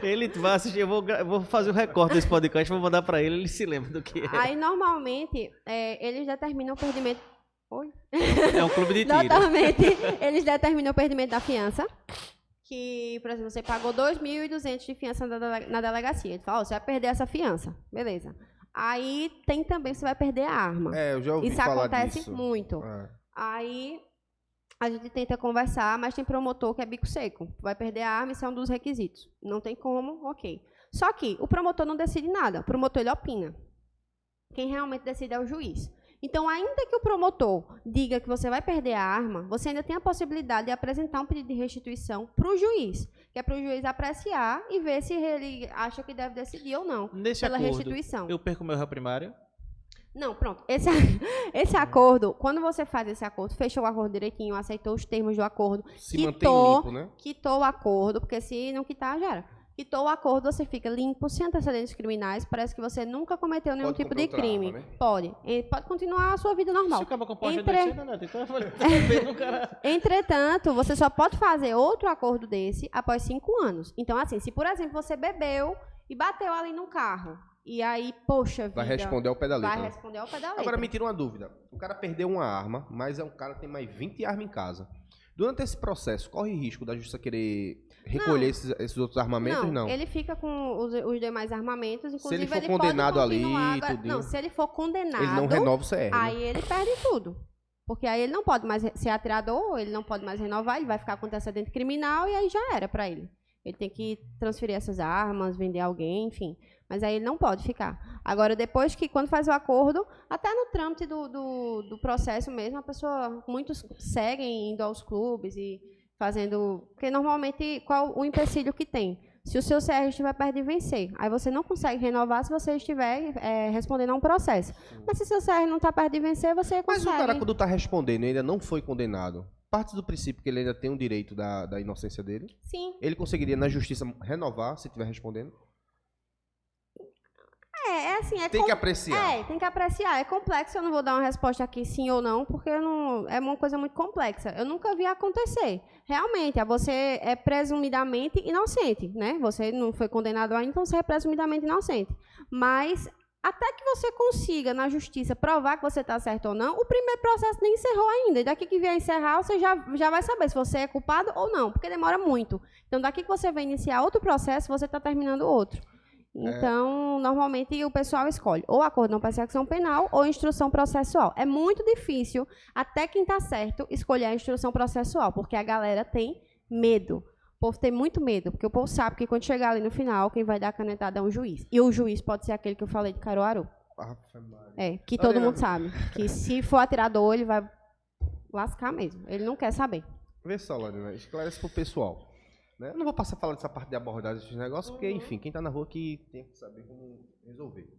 Ele vai assistir, eu vou fazer o recorte desse podcast, vou mandar para ele se lembra do que é. Aí, normalmente, eles determinam o perdimento... Oi? É um clube de tiro. Normalmente, eles determinam o perdimento da fiança. Que, por exemplo, você pagou 2.200 de fiança na delegacia. Ele fala, você vai perder essa fiança. Beleza. Aí tem também, você vai perder a arma. Eu já ouvi falar disso. Isso acontece muito. Aí a gente tenta conversar, mas tem promotor que é bico seco. Vai perder a arma, isso é um dos requisitos. Não tem como, ok. Só que o promotor não decide nada. O promotor, ele opina. Quem realmente decide é o juiz. Então, ainda que o promotor diga que você vai perder a arma, você ainda tem a possibilidade de apresentar um pedido de restituição para o juiz, que é para o juiz apreciar e ver se ele acha que deve decidir ou não pela restituição. Eu perco meu réu primário? Não, pronto. Esse acordo, quando você faz esse acordo, fechou o acordo direitinho, aceitou os termos do acordo, quitou o acordo, porque se não quitar, já era. Quitou o acordo, você fica limpo, sem antecedentes criminais, parece que você nunca cometeu nenhum tipo de crime. Arma, né? Pode continuar a sua vida normal. Se acaba com a Entretanto, você só pode fazer outro acordo desse após 5 anos. Então, assim, se, por exemplo, você bebeu e bateu ali no carro, E aí, poxa vida. Vai responder ao pé da letra. Vai responder ao pé da letra. Agora me tira uma dúvida. O cara perdeu uma arma, mas é um cara que tem mais 20 armas em casa. Durante esse processo, corre risco da justiça querer recolher esses outros armamentos? Não. Ele fica com os demais armamentos. Inclusive, se ele for condenado ali, não, se ele for condenado, ele não renova o CR. Aí ele perde tudo. Porque aí ele não pode mais ser atirador, ele não pode mais renovar, ele vai ficar com antecedente criminal e aí já era pra ele. Ele tem que transferir essas armas, vender alguém, enfim. Mas aí ele não pode ficar. Agora, depois que, quando faz o acordo, até no trâmite do processo mesmo, a pessoa, muitos seguem indo aos clubes e fazendo... Porque normalmente, qual o empecilho que tem? Se o seu CR estiver perto de vencer, aí você não consegue renovar se você estiver respondendo a um processo. Mas se o seu CR não está perto de vencer, você consegue. Mas o cara, quando está respondendo, ainda não foi condenado, parte do princípio que ele ainda tem o direito da inocência dele? Sim. Ele conseguiria, na justiça, renovar se estiver respondendo? Assim, tem que apreciar. Tem que apreciar. É complexo, eu não vou dar uma resposta aqui sim ou não, porque é uma coisa muito complexa. Eu nunca vi acontecer. Realmente, você é presumidamente inocente, né? Você não foi condenado ainda, então você é presumidamente inocente. Mas, até que você consiga, na justiça, provar que você está certo ou não, o primeiro processo nem encerrou ainda. E daqui que vier encerrar, você já vai saber se você é culpado ou não, porque demora muito. Então, daqui que você vai iniciar outro processo, você está terminando outro. Então, normalmente o pessoal escolhe ou acordo não persecução penal ou instrução processual. É muito difícil, até quem está certo, escolher a instrução processual, porque a galera tem medo. O povo tem muito medo, porque o povo sabe que quando chegar ali no final, quem vai dar a canetada é um juiz. E o juiz pode ser aquele que eu falei de Caruaru. Que todo mundo sabe. Que se for atirador, ele vai lascar mesmo. Ele não quer saber. Vê só, Lorena, esclarece pro pessoal. Eu não vou passar a falar dessa parte de abordagem desses negócios, porque, enfim, quem tá na rua aqui tem que saber como resolver.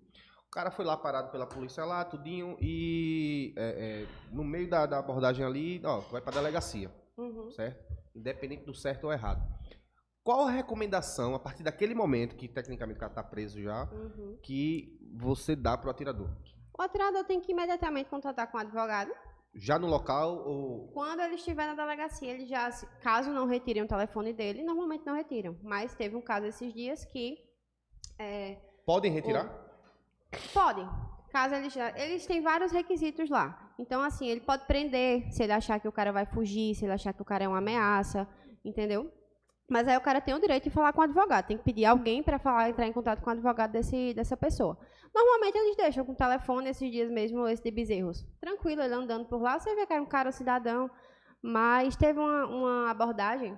O cara foi lá parado pela polícia lá, tudinho, e no meio da abordagem ali, vai pra delegacia, certo? Independente do certo ou errado. Qual a recomendação, a partir daquele momento, que tecnicamente o cara tá preso já, que você dá pro atirador? O atirador tem que imediatamente contratar com o advogado. Já no local ou... Quando ele estiver na delegacia, ele já, caso não retirem o telefone dele, normalmente não retiram. Mas teve um caso esses dias que... Podem retirar? Podem. Caso eles têm vários requisitos lá. Então, assim, ele pode prender se ele achar que o cara vai fugir, se ele achar que o cara é uma ameaça, entendeu? Mas aí o cara tem o direito de falar com o advogado. Tem que pedir alguém para entrar em contato com o advogado dessa pessoa. Normalmente eles deixam com o telefone esses dias mesmo, esse de Bezerros. Tranquilo, ele andando por lá, você vê que era um cara cidadão. Mas teve uma abordagem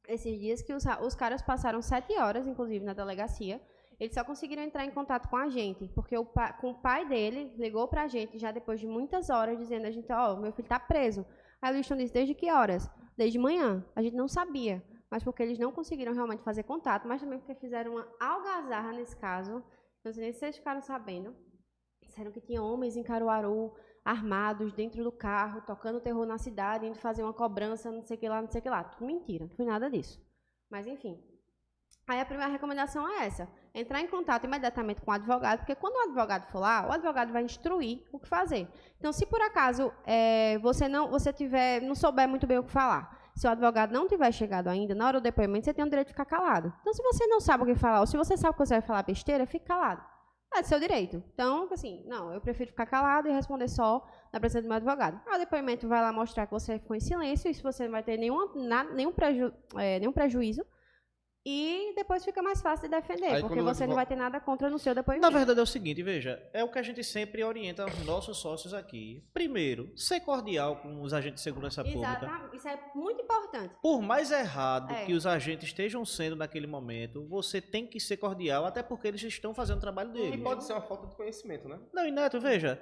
esses dias que os caras passaram 7 horas, inclusive, na delegacia. Eles só conseguiram entrar em contato com a gente, porque o pai dele ligou pra gente já depois de muitas horas, dizendo a gente, meu filho tá preso. Aí o Wilson disse, desde que horas? Desde manhã. A gente não sabia. Mas porque eles não conseguiram realmente fazer contato, mas também porque fizeram uma algazarra nesse caso. Não sei nem se vocês ficaram sabendo. Disseram que tinha homens em Caruaru, armados, dentro do carro, tocando terror na cidade, indo fazer uma cobrança, não sei o que lá, não sei o que lá. Tudo mentira, não foi nada disso. Mas, enfim. Aí a primeira recomendação é essa. Entrar em contato imediatamente com o advogado, porque quando o advogado for lá, o advogado vai instruir o que fazer. Então, se por acaso você não souber muito bem o que falar, se o advogado não tiver chegado ainda, na hora do depoimento, você tem o direito de ficar calado. Então, se você não sabe o que falar, ou se você sabe que você vai falar besteira, fique calado. É do seu direito. Então, assim, não, eu prefiro ficar calado e responder só na presença do meu advogado. O depoimento vai lá mostrar que você ficou em silêncio, e se você não vai ter nenhum prejuízo, e depois fica mais fácil de defender, aí, porque você não vai ter nada contra no seu depoimento. Na verdade é o seguinte, veja, é o que a gente sempre orienta aos nossos sócios aqui. Primeiro, ser cordial com os agentes de segurança pública. Isso é muito importante. Por mais errado que os agentes estejam sendo naquele momento, você tem que ser cordial, até porque eles estão fazendo o trabalho deles. E pode ser uma falta de conhecimento, né? Não, e Neto, veja,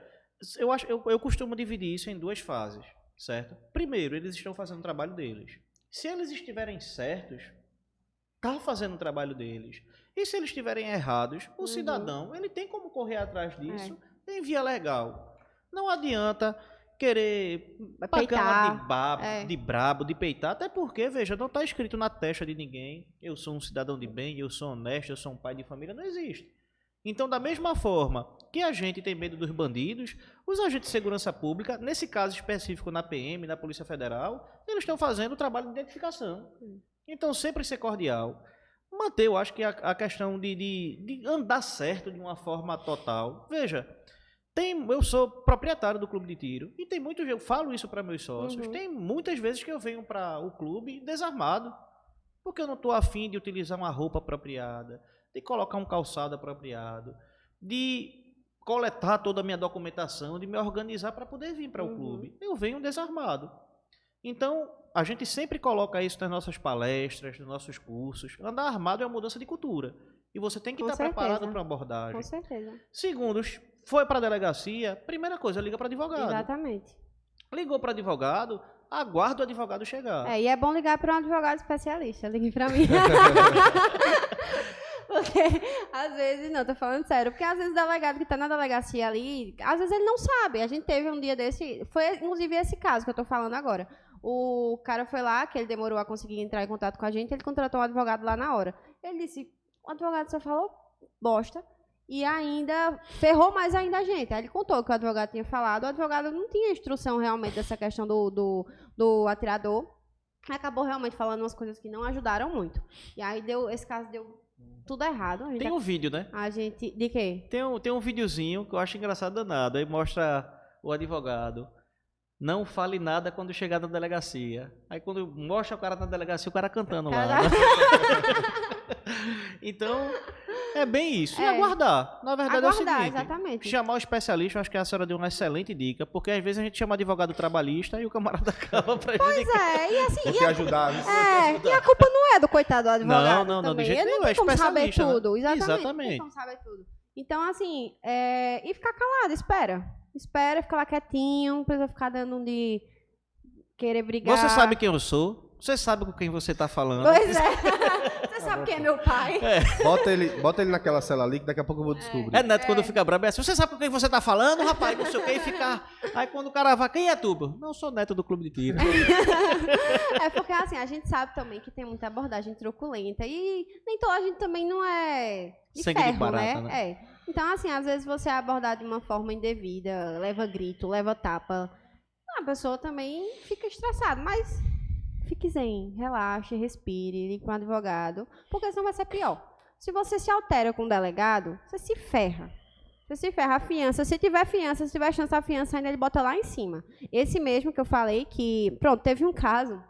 eu costumo dividir isso em 2 fases, certo? Primeiro, eles estão fazendo o trabalho deles. Se eles estiverem certos, tá fazendo o trabalho deles. E se eles estiverem errados, o cidadão, ele tem como correr atrás disso em via legal. Não adianta querer pagar de brabo, de peitar, até porque, veja, não está escrito na testa de ninguém, eu sou um cidadão de bem, eu sou honesto, eu sou um pai de família, não existe. Então, da mesma forma que a gente tem medo dos bandidos, os agentes de segurança pública, nesse caso específico na PM, na Polícia Federal, eles estão fazendo o trabalho de identificação. Então, sempre ser cordial. manter, eu acho que a questão de andar certo de uma forma total. Veja, eu sou proprietário do clube de tiro e tem muitos, eu falo isso para meus sócios, tem muitas vezes que eu venho para o clube desarmado, porque eu não estou afim de utilizar uma roupa apropriada, de colocar um calçado apropriado, de coletar toda a minha documentação, de me organizar para poder vir para o clube. Eu venho desarmado. Então, a gente sempre coloca isso nas nossas palestras, nos nossos cursos. Andar armado é uma mudança de cultura. E você tem que estar preparado para a abordagem. Com certeza. Segundo, foi para a delegacia, primeira coisa, liga para advogado. Exatamente. Ligou para advogado, aguarda o advogado chegar. E é bom ligar para um advogado especialista. Ligue para mim. Porque, às vezes, não, tô falando sério, porque às vezes o delegado que tá na delegacia ali, às vezes ele não sabe. A gente teve um dia desse, foi inclusive esse caso que eu tô falando agora. O cara foi lá, que ele demorou a conseguir entrar em contato com a gente, ele contratou um advogado lá na hora. Ele disse, o advogado só falou bosta e ainda ferrou mais ainda a gente. Aí ele contou que o advogado tinha falado, o advogado não tinha instrução realmente dessa questão do atirador. Acabou realmente falando umas coisas que não ajudaram muito. E aí esse caso deu tudo errado. Tem um vídeo, né? A gente... De quê? Tem um videozinho que eu acho engraçado danado. Aí mostra o advogado. Não fale nada quando chegar na delegacia. Aí quando mostra o cara na delegacia, o cara cantando lá. Né? Então, é bem isso. E aguardar. Na verdade é o seguinte. Exatamente. Chamar o especialista, eu acho que a senhora deu uma excelente dica, porque às vezes a gente chama advogado trabalhista e o camarada acaba pra gente. Pois é, e assim... Porque ajudar. E a culpa não é do coitado do advogado. Não, também. do jeito Ele nenhum, não tem como saber tudo. Né? Exatamente. Não tem como saber tudo. Então, assim, e ficar calado, espera, fica lá quietinho, não precisa ficar dando de querer brigar. Você sabe quem eu sou, você sabe com quem você tá falando. Pois é, você sabe quem é meu pai. Bota ele naquela cela ali que daqui a pouco eu vou descobrir. Neto, quando fica brabo, é assim, você sabe com quem você tá falando, rapaz, não sei o que, e ficar... Aí quando o cara vai, quem é tu? Não, eu sou neto do clube de tiro. É porque assim, a gente sabe também que tem muita abordagem truculenta e nem toda a gente também não é de sangue ferro, de barata, né? Então, assim, às vezes você é abordado de uma forma indevida, leva grito, leva tapa. A pessoa também fica estressada, mas fique zen, relaxe, respire, ligue para um advogado, porque senão vai ser pior. Se você se altera com o delegado, você se ferra. Você se ferra. A fiança, se tiver chance da fiança, ainda ele bota lá em cima. Esse mesmo que eu falei que... Pronto, teve um caso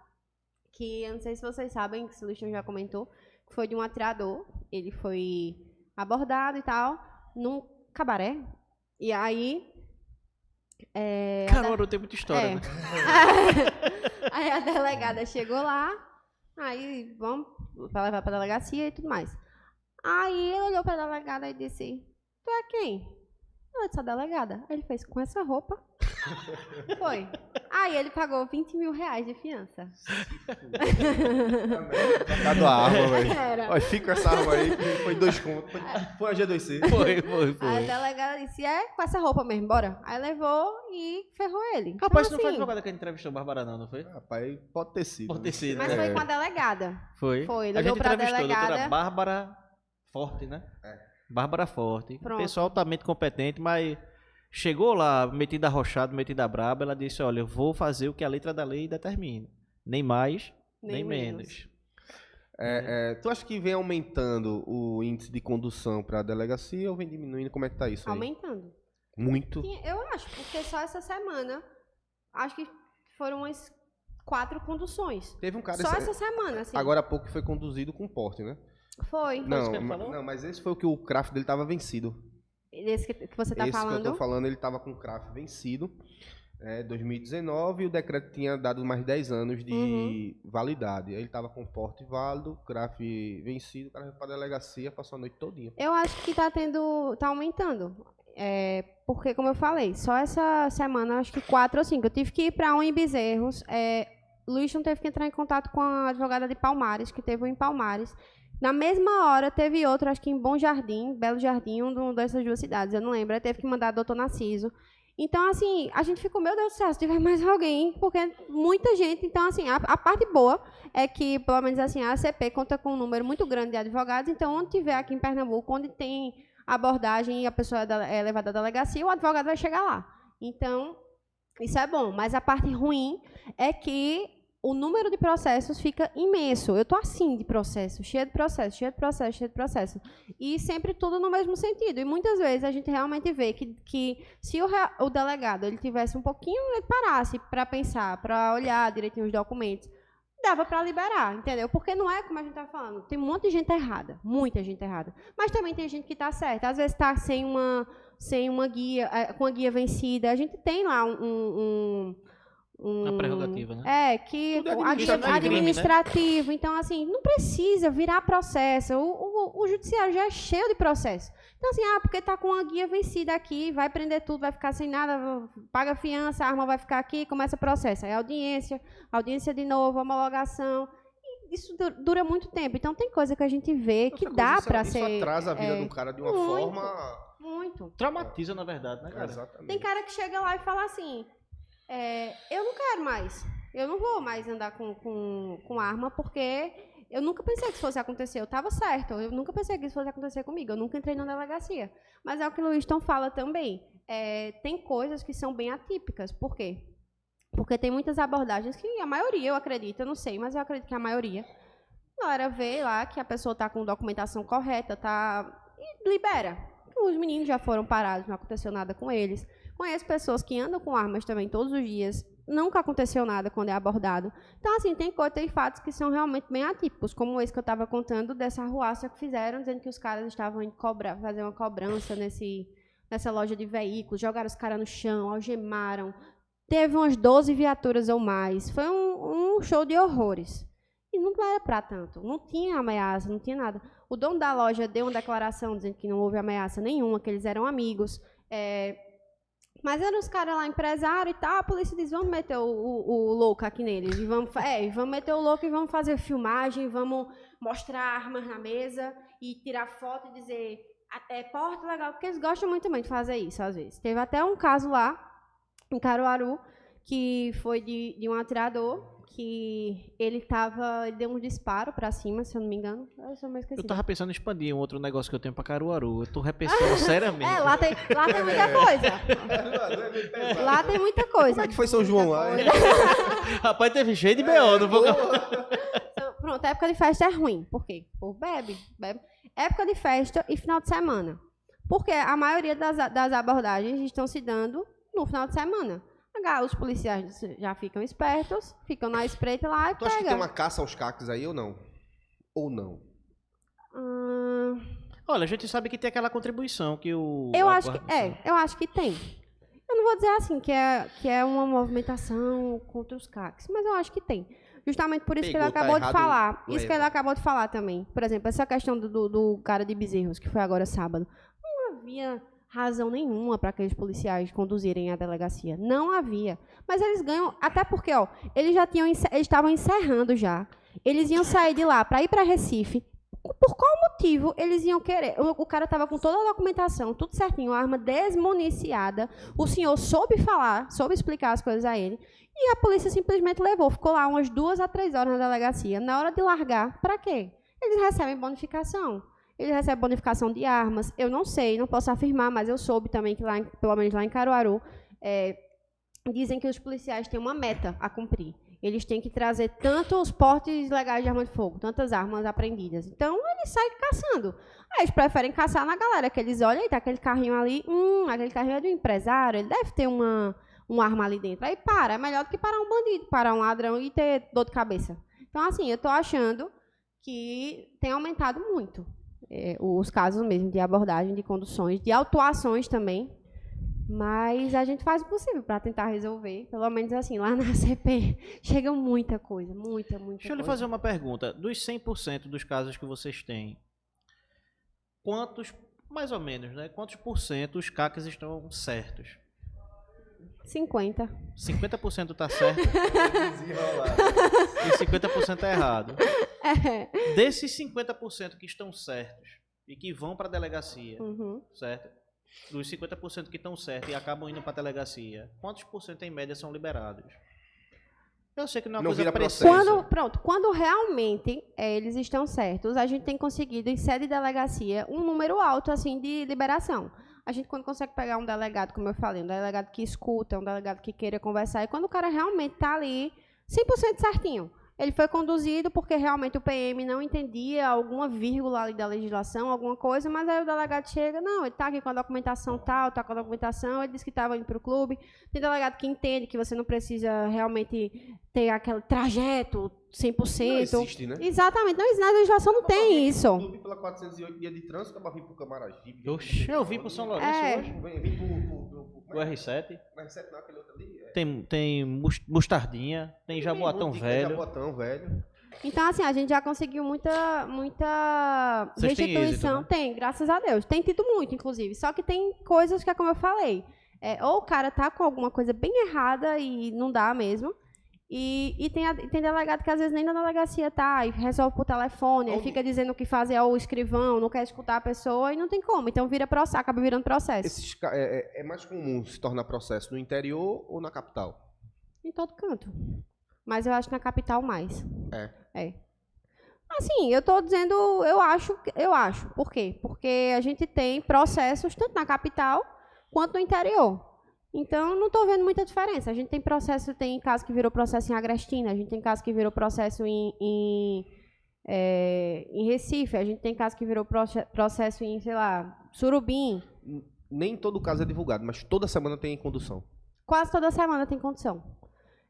que, eu não sei se vocês sabem, que o Luciano já comentou, que foi de um atirador. Ele foi abordado e tal, num cabaré. E aí... Caruaru tem muita história, né? Aí a delegada chegou lá, aí vamos pra levar pra delegacia e tudo mais. Aí ele olhou pra delegada e disse, tu é quem? Eu disse, a delegada. Aí ele fez, com essa roupa? Foi. Aí ele pagou 20 mil reais de fiança. Cada arma, velho. Olha, fica com essa arma aí, que foi 2 contos. Foi a G2C. Foi. Aí a delegada disse, com essa roupa mesmo, bora. Aí levou e ferrou ele. Rapaz, então, não foi a advogada que a gente entrevistou a Bárbara, não foi? Rapaz, pode ter sido. Pode ter sido. Mas foi com a delegada. Foi. Ele a gente olhou pra entrevistou a delegada. doutora Bárbara Forte, né? Bárbara Forte. Pronto. Pessoal altamente competente, mas chegou lá, metida arrochada, metida braba, ela disse, olha, eu vou fazer o que a letra da lei determina. Nem mais, nem menos. Tu acha que vem aumentando o índice de condução para a delegacia ou vem diminuindo? Como é que tá isso aí? Aumentando. Muito? Sim, eu acho, porque só essa semana, acho que foram umas 4 conduções. Teve um cara... Só essa semana, assim. Agora há pouco que foi conduzido com porte, né? Foi. Não, mas esse foi o que o craft dele estava vencido. Esse que você está falando? Esse que eu tô falando, ele estava com o craft vencido, 2019, e o decreto tinha dado mais 10 anos de validade. Aí ele estava com porte válido, craft vencido, o cara foi para a delegacia, passou a noite todinha. Eu acho que tá aumentando. Porque, como eu falei, só essa semana, acho que 4 ou 5. Eu tive que ir para um em Bezerros. Luiz não teve que entrar em contato com a advogada de Palmares, que teve um em Palmares. Na mesma hora, teve outro, acho que em Bom Jardim, Belo Jardim, uma dessas 2 cidades, eu não lembro. Aí teve que mandar doutor Narciso. Então, assim, a gente ficou, meu Deus do céu, se tiver mais alguém, porque muita gente... Então, assim, a parte boa é que, pelo menos assim, a ACP conta com um número muito grande de advogados. Então, onde tiver aqui em Pernambuco, onde tem abordagem e a pessoa é levada à delegacia, o advogado vai chegar lá. Então, isso é bom. Mas a parte ruim é que o número de processos fica imenso. Eu tô assim de processo, cheio de processo, cheio de processo, cheio de processo. E sempre tudo no mesmo sentido. E muitas vezes a gente realmente vê que se o delegado ele tivesse um pouquinho, ele parasse para pensar, para olhar direitinho os documentos, dava para liberar, entendeu? Porque não é como a gente tá falando. Tem um monte de gente errada, muita gente errada. Mas também tem gente que tá certa. Às vezes tá sem uma guia, com a guia vencida. A gente tem lá uma prerrogativa, né? Que administrativo. Então, assim, não precisa virar processo. O judiciário já é cheio de processo. Então, assim, porque tá com a guia vencida aqui, vai prender tudo, vai ficar sem nada, paga fiança, a arma vai ficar aqui, começa o processo. Aí audiência de novo, homologação. E isso dura muito tempo. Então, tem coisa que a gente vê que dá para ser... Isso atrasa a vida do cara de uma forma... Muito. Traumatiza, na verdade, né, cara? Exatamente. Tem cara que chega lá e fala assim... eu não quero mais, eu não vou mais andar com arma porque eu nunca pensei que isso fosse acontecer, eu estava certo, eu nunca pensei que isso fosse acontecer comigo, eu nunca entrei na delegacia. Mas é o que o Luizton fala também, tem coisas que são bem atípicas, por quê? Porque tem muitas abordagens que a maioria, eu acredito, eu não sei, mas eu acredito que a maioria, a galera vê lá que a pessoa está com documentação correta, e libera. Os meninos já foram parados, não aconteceu nada com eles. Conheço pessoas que andam com armas também todos os dias, nunca aconteceu nada quando é abordado. Então, assim, tem fatos que são realmente bem atípicos, como esse que eu estava contando, dessa arruaça que fizeram, dizendo que os caras estavam indo fazer uma cobrança nessa loja de veículos, jogaram os caras no chão, algemaram. Teve umas 12 viaturas ou mais. Foi um show de horrores. E não era para tanto. Não tinha ameaça, não tinha nada. O dono da loja deu uma declaração dizendo que não houve ameaça nenhuma, que eles eram amigos. Mas eram os caras lá, empresário e tal, a polícia diz, vamos meter o louco aqui neles, e vamos meter o louco e vamos fazer filmagem, vamos mostrar armas na mesa e tirar foto e dizer, porta legal, porque eles gostam muito também de fazer isso, às vezes. Teve até um caso lá, em Caruaru, que foi de um atirador, que ele deu um disparo pra cima, se eu não me engano. Eu tava pensando em expandir um outro negócio que eu tenho pra Caruaru. Eu tô repensando seriamente. Lá tem muita coisa. Lá tem muita coisa. Como é que foi São João lá? Rapaz, teve cheio de B.O. Não vou... Pronto, época de festa é ruim. Por quê? O povo bebe. Época de festa e final de semana. Porque a maioria das abordagens estão se dando no final de semana. Os policiais já ficam espertos, ficam na espreita lá e Tu acha que tem uma caça aos caques aí ou não? Ou não? Olha, a gente sabe que tem aquela contribuição que o... eu acho que tem. Eu não vou dizer assim que é uma movimentação contra os caques, mas eu acho que tem. Justamente por isso que ele acabou de falar. Isso que ele acabou de falar também. Por exemplo, essa questão do cara de Bezerros, que foi agora sábado. Não havia razão nenhuma para aqueles policiais conduzirem a delegacia. Não havia. Mas eles ganham, até porque, eles estavam encerrando já. Eles iam sair de lá para ir para Recife. Por qual motivo eles iam querer? O cara estava com toda a documentação, tudo certinho, a arma desmuniciada. O senhor soube explicar as coisas a ele. E a polícia simplesmente levou. Ficou lá umas 2 a 3 horas na delegacia. Na hora de largar, para quê? Eles recebem bonificação. Eles recebem bonificação de armas. Eu não sei, não posso afirmar, mas eu soube também que, pelo menos lá em Caruaru, dizem que os policiais têm uma meta a cumprir. Eles têm que trazer tanto os portes legais de arma de fogo, tantas armas apreendidas. Então, eles saem caçando. Aí eles preferem caçar na galera, que eles olham, tá aquele carrinho ali, aquele carrinho é do empresário, ele deve ter uma arma ali dentro. Aí para, é melhor do que parar um bandido, parar um ladrão e ter dor de cabeça. Então, assim, eu tô achando que tem aumentado muito os casos mesmo de abordagem, de conduções, de autuações também. Mas a gente faz o possível para tentar resolver. Pelo menos assim, lá na CP chega muita coisa, muita Deixa eu lhe fazer uma pergunta. Dos 100% dos casos que vocês têm, quantos, mais ou menos, né? Quantos por cento os CACs estão certos? 50. 50% está certo e 50% é errado. Desses 50% que estão certos e que vão para a delegacia, certo? Dos 50% que estão certos e acabam indo para a delegacia, quantos por cento em média são liberados? Eu sei que não é uma coisa precisa. Quando realmente eles estão certos, a gente tem conseguido, em sede de delegacia, um número alto assim de liberação. A gente, quando consegue pegar um delegado, como eu falei, um delegado que escuta, um delegado que queira conversar, e quando o cara realmente está ali 100% certinho. Ele foi conduzido porque realmente o PM não entendia alguma vírgula ali da legislação, alguma coisa, mas aí o delegado chega, não, ele está aqui com a documentação tal, está com a documentação, ele disse que estava indo para o clube. Tem delegado que entende que você não precisa realmente ter aquele trajeto 100%. Não existe, né? Exatamente, não existe, na legislação não tem isso. O clube pela 408 dia de trânsito, acaba vindo para o Camaragibe. Oxe, eu vim para São Lourenço hoje. Vim O R7. o R7 não, aquele outro ali. Tem mostardinha, tem jaboatão velho. Jaboatão velho. Então, assim, a gente já conseguiu muita Vocês têm restituição. êxito, né? Tem, graças a Deus. Tem tido muito, inclusive. Só que tem coisas que é como eu falei. Ou o cara tá com alguma coisa bem errada e não dá mesmo. E tem delegado que às vezes nem na delegacia tá, e resolve por telefone, aí fica dizendo o que fazer ao escrivão, não quer escutar a pessoa e não tem como. Então acaba virando processo. É mais comum se tornar processo no interior ou na capital? Em todo canto. Mas eu acho que na capital mais. É. Assim, eu tô dizendo, eu acho. Por quê? Porque a gente tem processos tanto na capital quanto no interior. Então, não estou vendo muita diferença. A gente tem caso que virou processo em Agrestina, a gente tem caso que virou processo em Recife, a gente tem caso que virou processo em, sei lá, Surubim. Nem todo caso é divulgado, mas toda semana tem condução. Quase toda semana tem condução.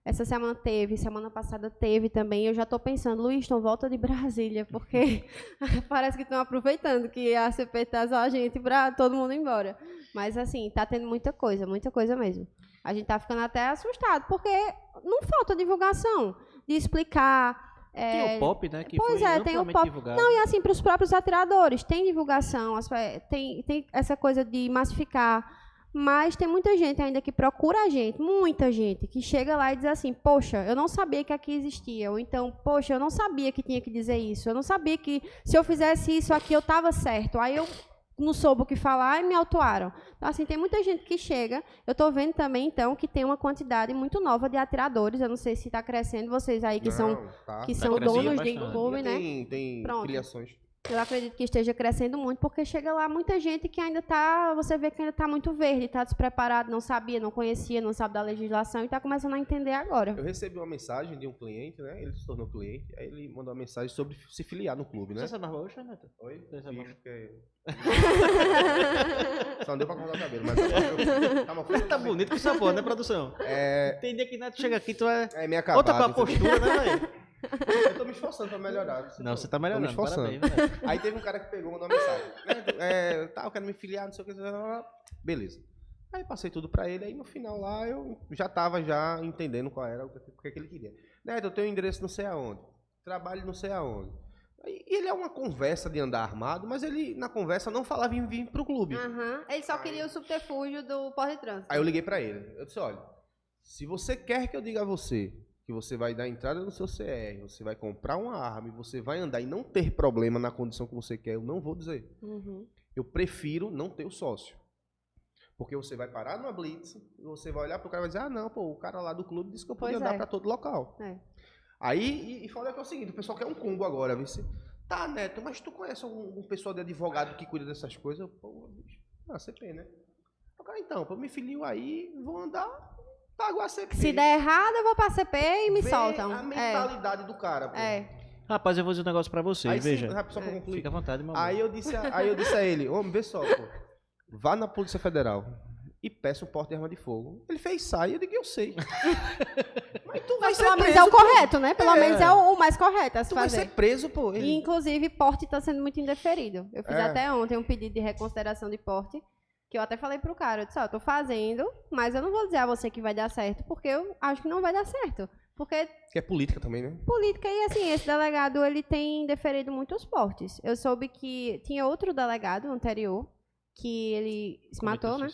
Essa semana teve, semana passada teve também. Eu já estou pensando, Luizton, volta de Brasília, porque parece que estão aproveitando que a CP está só a gente para todo mundo ir embora. Mas, assim, está tendo muita coisa mesmo. A gente está ficando até assustado, porque não falta divulgação de explicar. Tem o POP, né? Que pois foi tem o amplamente POP. divulgado. Não, e assim, para os próprios atiradores, tem divulgação, tem essa coisa de massificar. Mas tem muita gente ainda que procura a gente, muita gente, que chega lá e diz assim, poxa, eu não sabia que aqui existia, ou então, poxa, eu não sabia que tinha que dizer isso, eu não sabia que se eu fizesse isso aqui eu estava certo, aí eu não soube o que falar e me autuaram. Então, assim, tem muita gente que chega, eu estou vendo também, então, que tem uma quantidade muito nova de atiradores, eu não sei se está crescendo, vocês aí que são donos de clube, né? Tem filiações. Eu acredito que esteja crescendo muito, porque chega lá muita gente que ainda está, você vê que ainda está muito verde, está despreparado, não sabia, não conhecia, não sabe da legislação e está começando a entender agora. Eu recebi uma mensagem de um cliente, né? Ele se tornou cliente, aí ele mandou uma mensagem sobre se filiar no clube, né? Você sabe mais hoje, Neto? Oi? Você Só não deu pra cortar o cabelo, mas tá bonito que essa porra, né, produção? Tem dia que Neto chega aqui, tu é meio acabado. outra tua postura, né, velho? Eu tô me esforçando pra melhorar. Você tá melhorando, tô me esforçando. Parabéns, aí teve um cara que pegou, mandou uma mensagem. Eu quero me filiar, não sei o que. Beleza. Aí passei tudo pra ele, aí no final lá eu já tava entendendo qual era, o que ele queria. Neto, eu tenho um endereço não sei aonde, trabalho não sei aonde. E ele é uma conversa de andar armado, mas ele na conversa não falava em vir pro clube. Ele só queria o subterfúgio do porte de trânsito. Aí eu liguei pra ele, eu disse, olha, se você quer que eu diga a você que você vai dar entrada no seu CR, você vai comprar uma arma e você vai andar e não ter problema na condição que você quer, eu não vou dizer. Eu prefiro não ter o sócio. Porque você vai parar numa blitz e você vai olhar pro cara e vai dizer, não, pô, o cara lá do clube disse que eu podia andar pra todo local. Aí, e fala que é o seguinte, o pessoal quer um combo agora, viu? Tá, Neto, mas tu conhece um pessoal de advogado que cuida dessas coisas? Pô, bicho, CP, né? O cara, então, eu me filio aí, vou andar... Pago a CP. Se der errado, eu vou pra CP e me soltam. A mentalidade do cara, pô. Rapaz, eu vou dizer um negócio pra você, aí, veja. Só pra concluir. Fica à vontade, meu amor. Aí eu disse a ele, homem, vê só, pô. Vá na Polícia Federal e peça um porte de arma de fogo. Ele fez eu digo, eu sei. Mas tu vai ser pelo preso, menos é o correto, né? Pelo menos é o mais correto a se tu fazer. vai ser preso, pô. E, inclusive, porte tá sendo muito indeferido. Eu fiz até ontem um pedido de reconsideração de porte. Que eu até falei pro cara, eu disse, eu tô fazendo, mas eu não vou dizer a você que vai dar certo, porque eu acho que não vai dar certo. Porque... Que é política também, né? Política, e assim, esse delegado, ele tem deferido muitos portes. Eu soube que tinha outro delegado anterior, que ele se matou, né?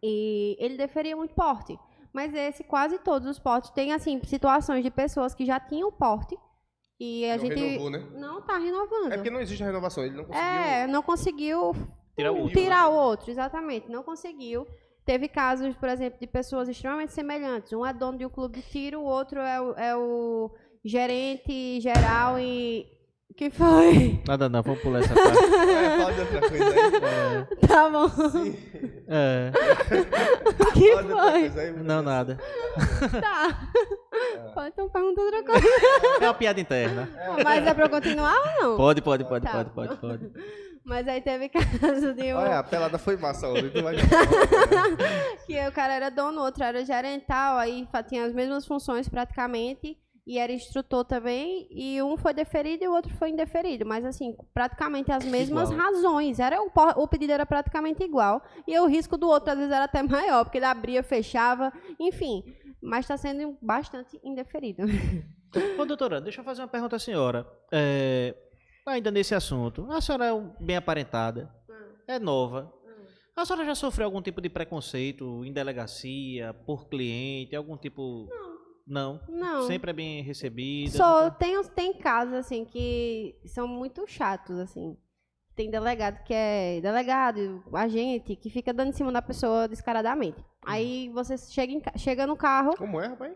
E ele deferia muito porte. Mas quase todos os portes, tem, assim, situações de pessoas que já tinham porte, e a gente... renovou, né? Não tá renovando. É porque não existe a renovação, ele não conseguiu... não conseguiu... Tirar o outro, exatamente. Não conseguiu. Teve casos, por exemplo, de pessoas extremamente semelhantes. Um é dono de um clube de tiro, o outro é o gerente geral e... O que foi? Nada não, vamos pular essa parte. Fala de outra coisa aí. Tá bom. O que foi? Não, nada. Tá. Então pergunta outra coisa. É uma piada interna. Mas é pra eu continuar ou não? Pode. Mas aí teve caso de Olha, a pelada foi massa hoje. Que o cara era dono, o outro era gerental, aí tinha as mesmas funções praticamente, e era instrutor também, e um foi deferido e o outro foi indeferido, mas assim, praticamente as mesmas razões, o pedido era praticamente igual, e o risco do outro às vezes era até maior, porque ele abria, fechava, enfim, mas está sendo bastante indeferido. Ô, doutora, deixa eu fazer uma pergunta à senhora, ainda nesse assunto, a senhora é bem aparentada, é nova, a senhora já sofreu algum tipo de preconceito em delegacia, por cliente, algum tipo... Não. Sempre é bem recebida. Tem casos, assim, que são muito chatos, assim. Tem delegado que é delegado, agente, que fica dando em cima da pessoa descaradamente. Aí você chega no carro... Como é, rapaz?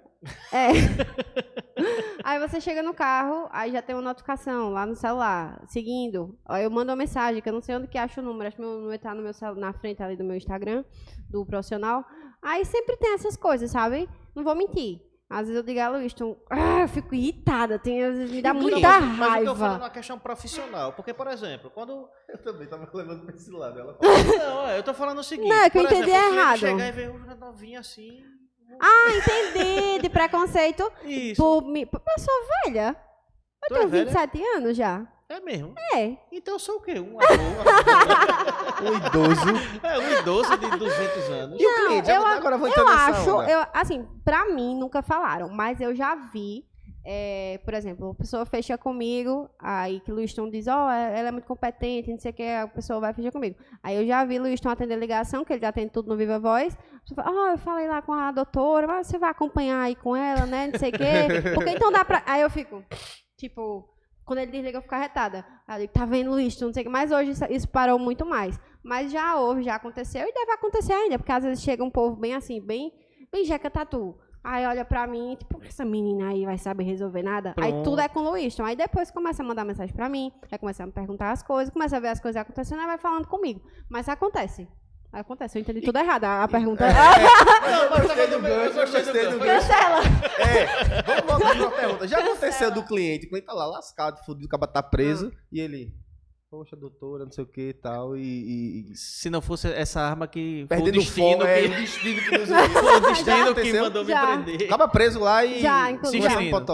Aí você chega no carro, aí já tem uma notificação lá no celular, seguindo. Aí eu mando uma mensagem, que eu não sei onde que acho o número. Acho que meu número tá no meu na frente ali do meu Instagram, do profissional. Aí sempre tem essas coisas, sabe? Não vou mentir. Às vezes eu digo a Luiston, eu fico irritada, às vezes me dá muita raiva. Mas eu tô falando uma questão profissional, porque, por exemplo, quando... Eu também tava levando pra esse lado, ela Não, eu tô falando o seguinte... Não, é que eu entendi errado. Chegar e ver uma novinha assim... Entendi, de preconceito. Isso. Eu sou velha. Eu tenho 27 anos já. É mesmo? É. Então eu sou o quê? Um idoso. Um idoso de 200 anos. E o cliente? Agora vou entrar nessa onda. Assim, pra mim nunca falaram, mas eu já vi, por exemplo, a pessoa fecha comigo, aí que o Luiston diz, ela é muito competente, não sei o que, a pessoa vai fechar comigo. Aí eu já vi o Luiston atender ligação, que ele já atende tudo no Viva Voz. Eu falei lá com a doutora, mas você vai acompanhar aí com ela, né, não sei o que. Porque então dá pra... Aí eu fico, tipo... Quando ele desliga, eu fico arretada. Aí eu digo, tá vendo, Luiz, não sei o que. Mas hoje isso parou muito mais. Mas já aconteceu e deve acontecer ainda. Porque às vezes chega um povo bem assim, bem jeca tatu. Aí olha pra mim, tipo, essa menina aí vai saber resolver nada. Pronto. Aí tudo é com o Luiz. Aí depois começa a mandar mensagem pra mim, vai começar a me perguntar as coisas, começa a ver as coisas acontecendo, aí vai falando comigo. Mas acontece. Eu entendi tudo errado. A pergunta... Eu gostei do gancho. Cancela. Vamos voltar pra uma pergunta. Já aconteceu do cliente, quando ele tá lá lascado, fudido, o cara tá preso, e ele... Poxa, doutora, não sei o que e tal, Se não fosse essa arma que... Perdendo o destino o destino que nos uniu. Foi o destino que mandou me prender. Acaba preso lá e...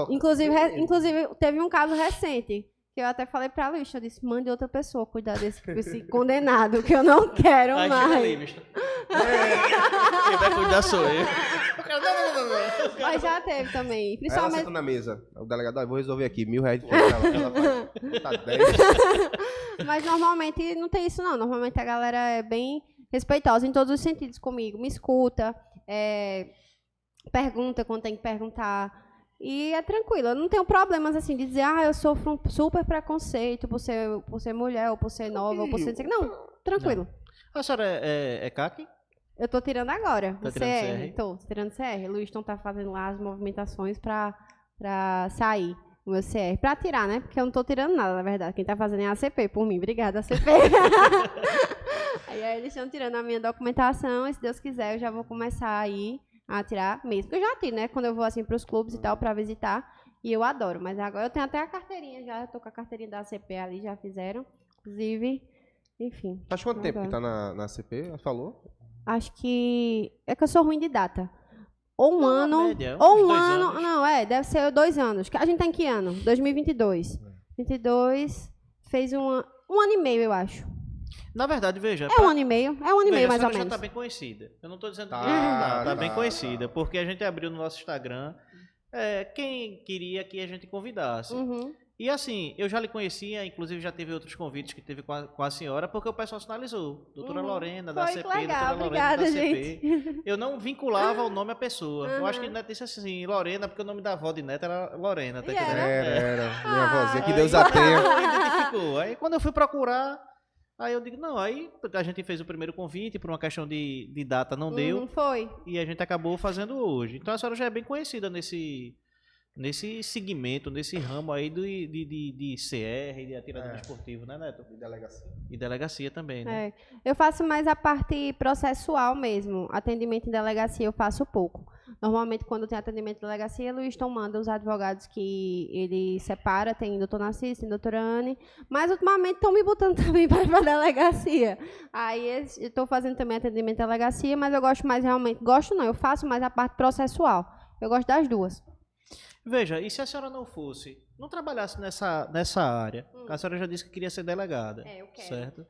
Inclusive, teve um caso recente... Que eu até falei pra Luiz, eu disse, mande outra pessoa cuidar desse condenado, que eu não quero mais. Quem vai cuidar sou eu. Não. Mas já teve também. Principalmente... Ela senta na mesa. O delegado, eu vou resolver aqui, R$1.000 de ela tá 10. Mas normalmente não tem isso não. Normalmente a galera é bem respeitosa em todos os sentidos comigo. Me escuta, pergunta quando tem que perguntar. E é tranquilo, eu não tenho problemas assim de dizer, eu sofro um super preconceito por ser mulher, ou por ser nova, ou por ser... Não, tranquilo. Não. A senhora é CAC? Eu tô tirando agora, tá tirando CR? Tô tirando CR. O Luiston tá fazendo lá as movimentações pra sair o meu CR. Pra tirar, né? Porque eu não tô tirando nada, na verdade. Quem tá fazendo é a ACP, por mim. Obrigada, ACP. Aí eles estão tirando a minha documentação, e se Deus quiser eu já vou começar aí a tirar mesmo. Porque eu já tiro, né? Quando eu vou assim pros clubes e tal, pra visitar. E eu adoro. Mas agora eu tenho até a carteirinha já. Eu tô com a carteirinha da ACP ali, já fizeram. Inclusive, enfim. Faz quanto tempo que tá na ACP? Falou? Acho que... É que eu sou ruim de data. Ou um ano... Média, ou um ano... Anos. Não, deve ser 2 anos. A gente tá em que ano? 2022. 22... Fez um ano e meio, eu acho. Na verdade, veja... É um ano e meio. É um ano e meio, mais ou menos. Já tá bem conhecida. Eu não tô dizendo que tá bem conhecida. Porque a gente abriu no nosso Instagram quem queria que a gente convidasse. Uhum. E assim, eu já lhe conhecia, inclusive já teve outros convites que teve com a senhora, porque o pessoal sinalizou. Doutora Lorena, da CP, doutora Lorena, da CP. Eu não vinculava o nome à pessoa. Eu acho que Neto disse assim, Lorena, porque o nome da avó de Neto era Lorena, tá entendendo? Era. Minha avózinha, que Deus a tenha. Identificou. Aí quando eu fui procurar, aí eu digo, não, aí a gente fez o primeiro convite, por uma questão de data não deu. Foi. E a gente acabou fazendo hoje. Então a senhora já é bem conhecida nesse segmento, nesse ramo aí de CR, de atirador esportivo, né, Neto? E delegacia. E delegacia também, né? Eu faço mais a parte processual mesmo. Atendimento em delegacia eu faço pouco. Normalmente, quando tem atendimento de delegacia, Luizton manda os advogados que ele separa, tem doutor Narciso, tem doutora Anne, mas ultimamente estão me botando também para a delegacia. Aí eu estou fazendo também atendimento de delegacia, mas eu gosto mais realmente, eu faço mais a parte processual. Eu gosto das duas. Veja, e se a senhora não trabalhasse nessa área, a senhora já disse que queria ser delegada. Eu quero. Certo?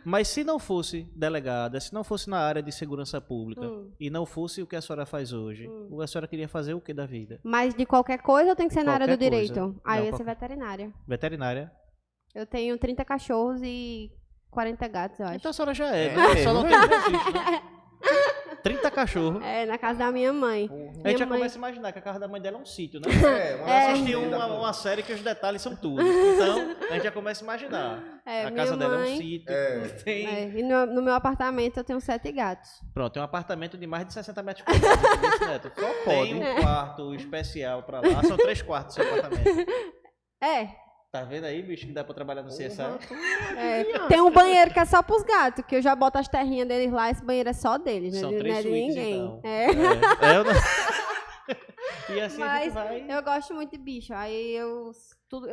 Mas se não fosse delegada, se não fosse na área de segurança pública, e não fosse o que a senhora faz hoje, a senhora queria fazer o que da vida? Mas de qualquer coisa ou tem que ser na área do direito? Não, eu ia ser veterinária. Veterinária? Eu tenho 30 cachorros e 40 gatos, eu acho. Então a senhora já é, né? Só não tem registro, né? 30 cachorros. Na casa da minha mãe. A gente já começa a imaginar que a casa da mãe dela é um sítio, né? Assistir uma série que os detalhes são tudo. Então, a gente já começa a imaginar. A casa dela é um sítio. E no meu apartamento eu tenho 7 gatos. Pronto, tem um apartamento de mais de 60 metros quadrados. Neto. Só pode. Tem um quarto especial pra lá. São 3 quartos do seu apartamento. Tá vendo aí, bicho, que dá pra trabalhar no CSI? Tem um banheiro que é só pros gatos, que eu já boto as terrinhas deles lá, esse banheiro é só deles, São né? 3 não é de suítes, ninguém. então. Eu não... E assim a gente vai... eu gosto muito de bicho, aí eu